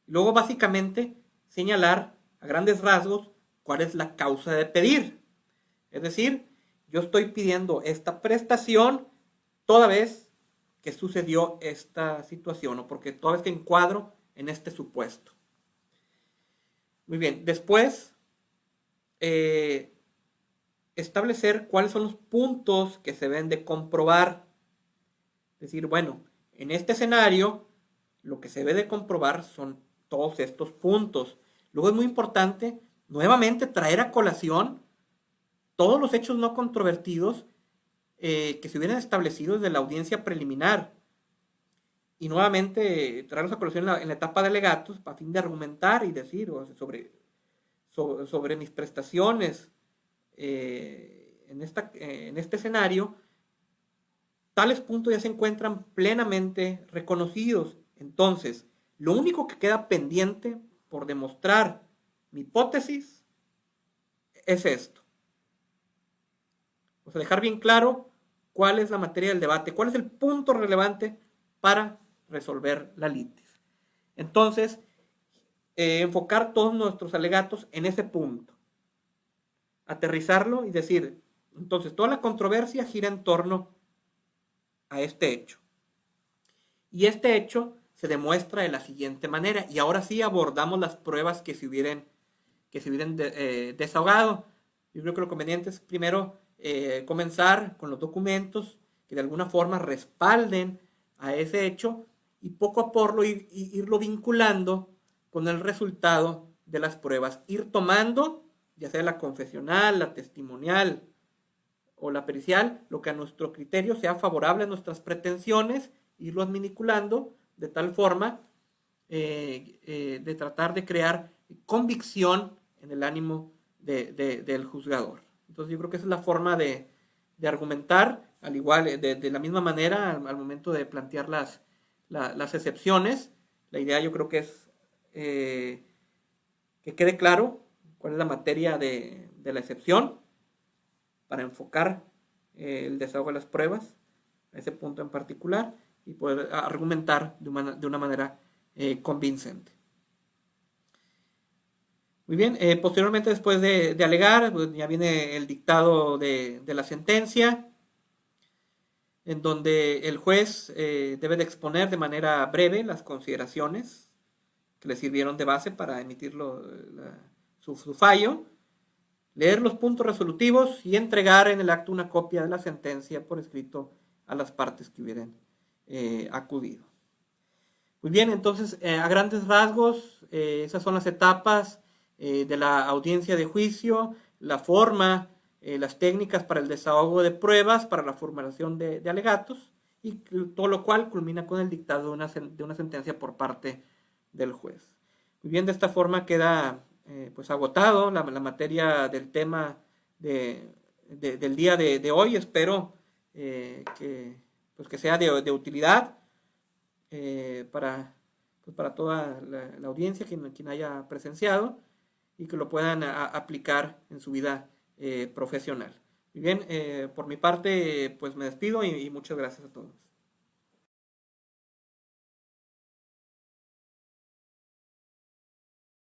Speaker 2: Luego, básicamente, señalar a grandes rasgos cuál es la causa de pedir. Es decir, yo estoy pidiendo esta prestación toda vez que sucedió esta situación o porque toda vez que encuadro en este supuesto. Muy bien, después establecer cuáles son los puntos que se deben de comprobar. Es decir, bueno, en este escenario lo que se debe de comprobar son todos estos puntos. Luego es muy importante nuevamente traer a colación todos los hechos no controvertidos que se hubieran establecido desde la audiencia preliminar y nuevamente traerlos a colación en la etapa de alegatos a fin de argumentar y decir sobre mis prestaciones en este escenario. Tales puntos ya se encuentran plenamente reconocidos. Entonces, lo único que queda pendiente por demostrar mi hipótesis es esto. O sea, dejar bien claro cuál es la materia del debate, cuál es el punto relevante para resolver la litis. Entonces, enfocar todos nuestros alegatos en ese punto. Aterrizarlo y decir, entonces, toda la controversia gira en torno a este hecho. Y este hecho se demuestra de la siguiente manera. Y ahora sí abordamos las pruebas que se hubieran desahogado. Yo creo que lo conveniente es primero comenzar con los documentos que de alguna forma respalden a ese hecho y poco a poco irlo vinculando con el resultado de las pruebas. Ir tomando, ya sea la confesional, la testimonial o la pericial, lo que a nuestro criterio sea favorable a nuestras pretensiones, irlo adminiculando de tal forma de tratar de crear convicción en el ánimo del juzgador. Entonces yo creo que esa es la forma de argumentar, al igual, de la misma manera, al momento de plantear las excepciones. La idea yo creo que es que quede claro cuál es la materia de la excepción para enfocar el desahogo de las pruebas a ese punto en particular y poder argumentar de una manera convincente. Muy bien, posteriormente, después de alegar, pues ya viene el dictado de la sentencia, en donde el juez debe de exponer de manera breve las consideraciones que le sirvieron de base para emitir su fallo, leer los puntos resolutivos y entregar en el acto una copia de la sentencia por escrito a las partes que hubieran acudido. Muy bien, entonces, a grandes rasgos, esas son las etapas de la audiencia de juicio, la forma, las técnicas para el desahogo de pruebas, para la formulación de alegatos, y todo lo cual culmina con el dictado de una sentencia por parte del juez. Muy bien, de esta forma queda pues agotado la materia del tema del día de hoy. Espero que sea de utilidad para toda la audiencia, quien haya presenciado, y que lo puedan aplicar en su vida profesional. Muy bien, por mi parte, pues me despido y muchas gracias a todos.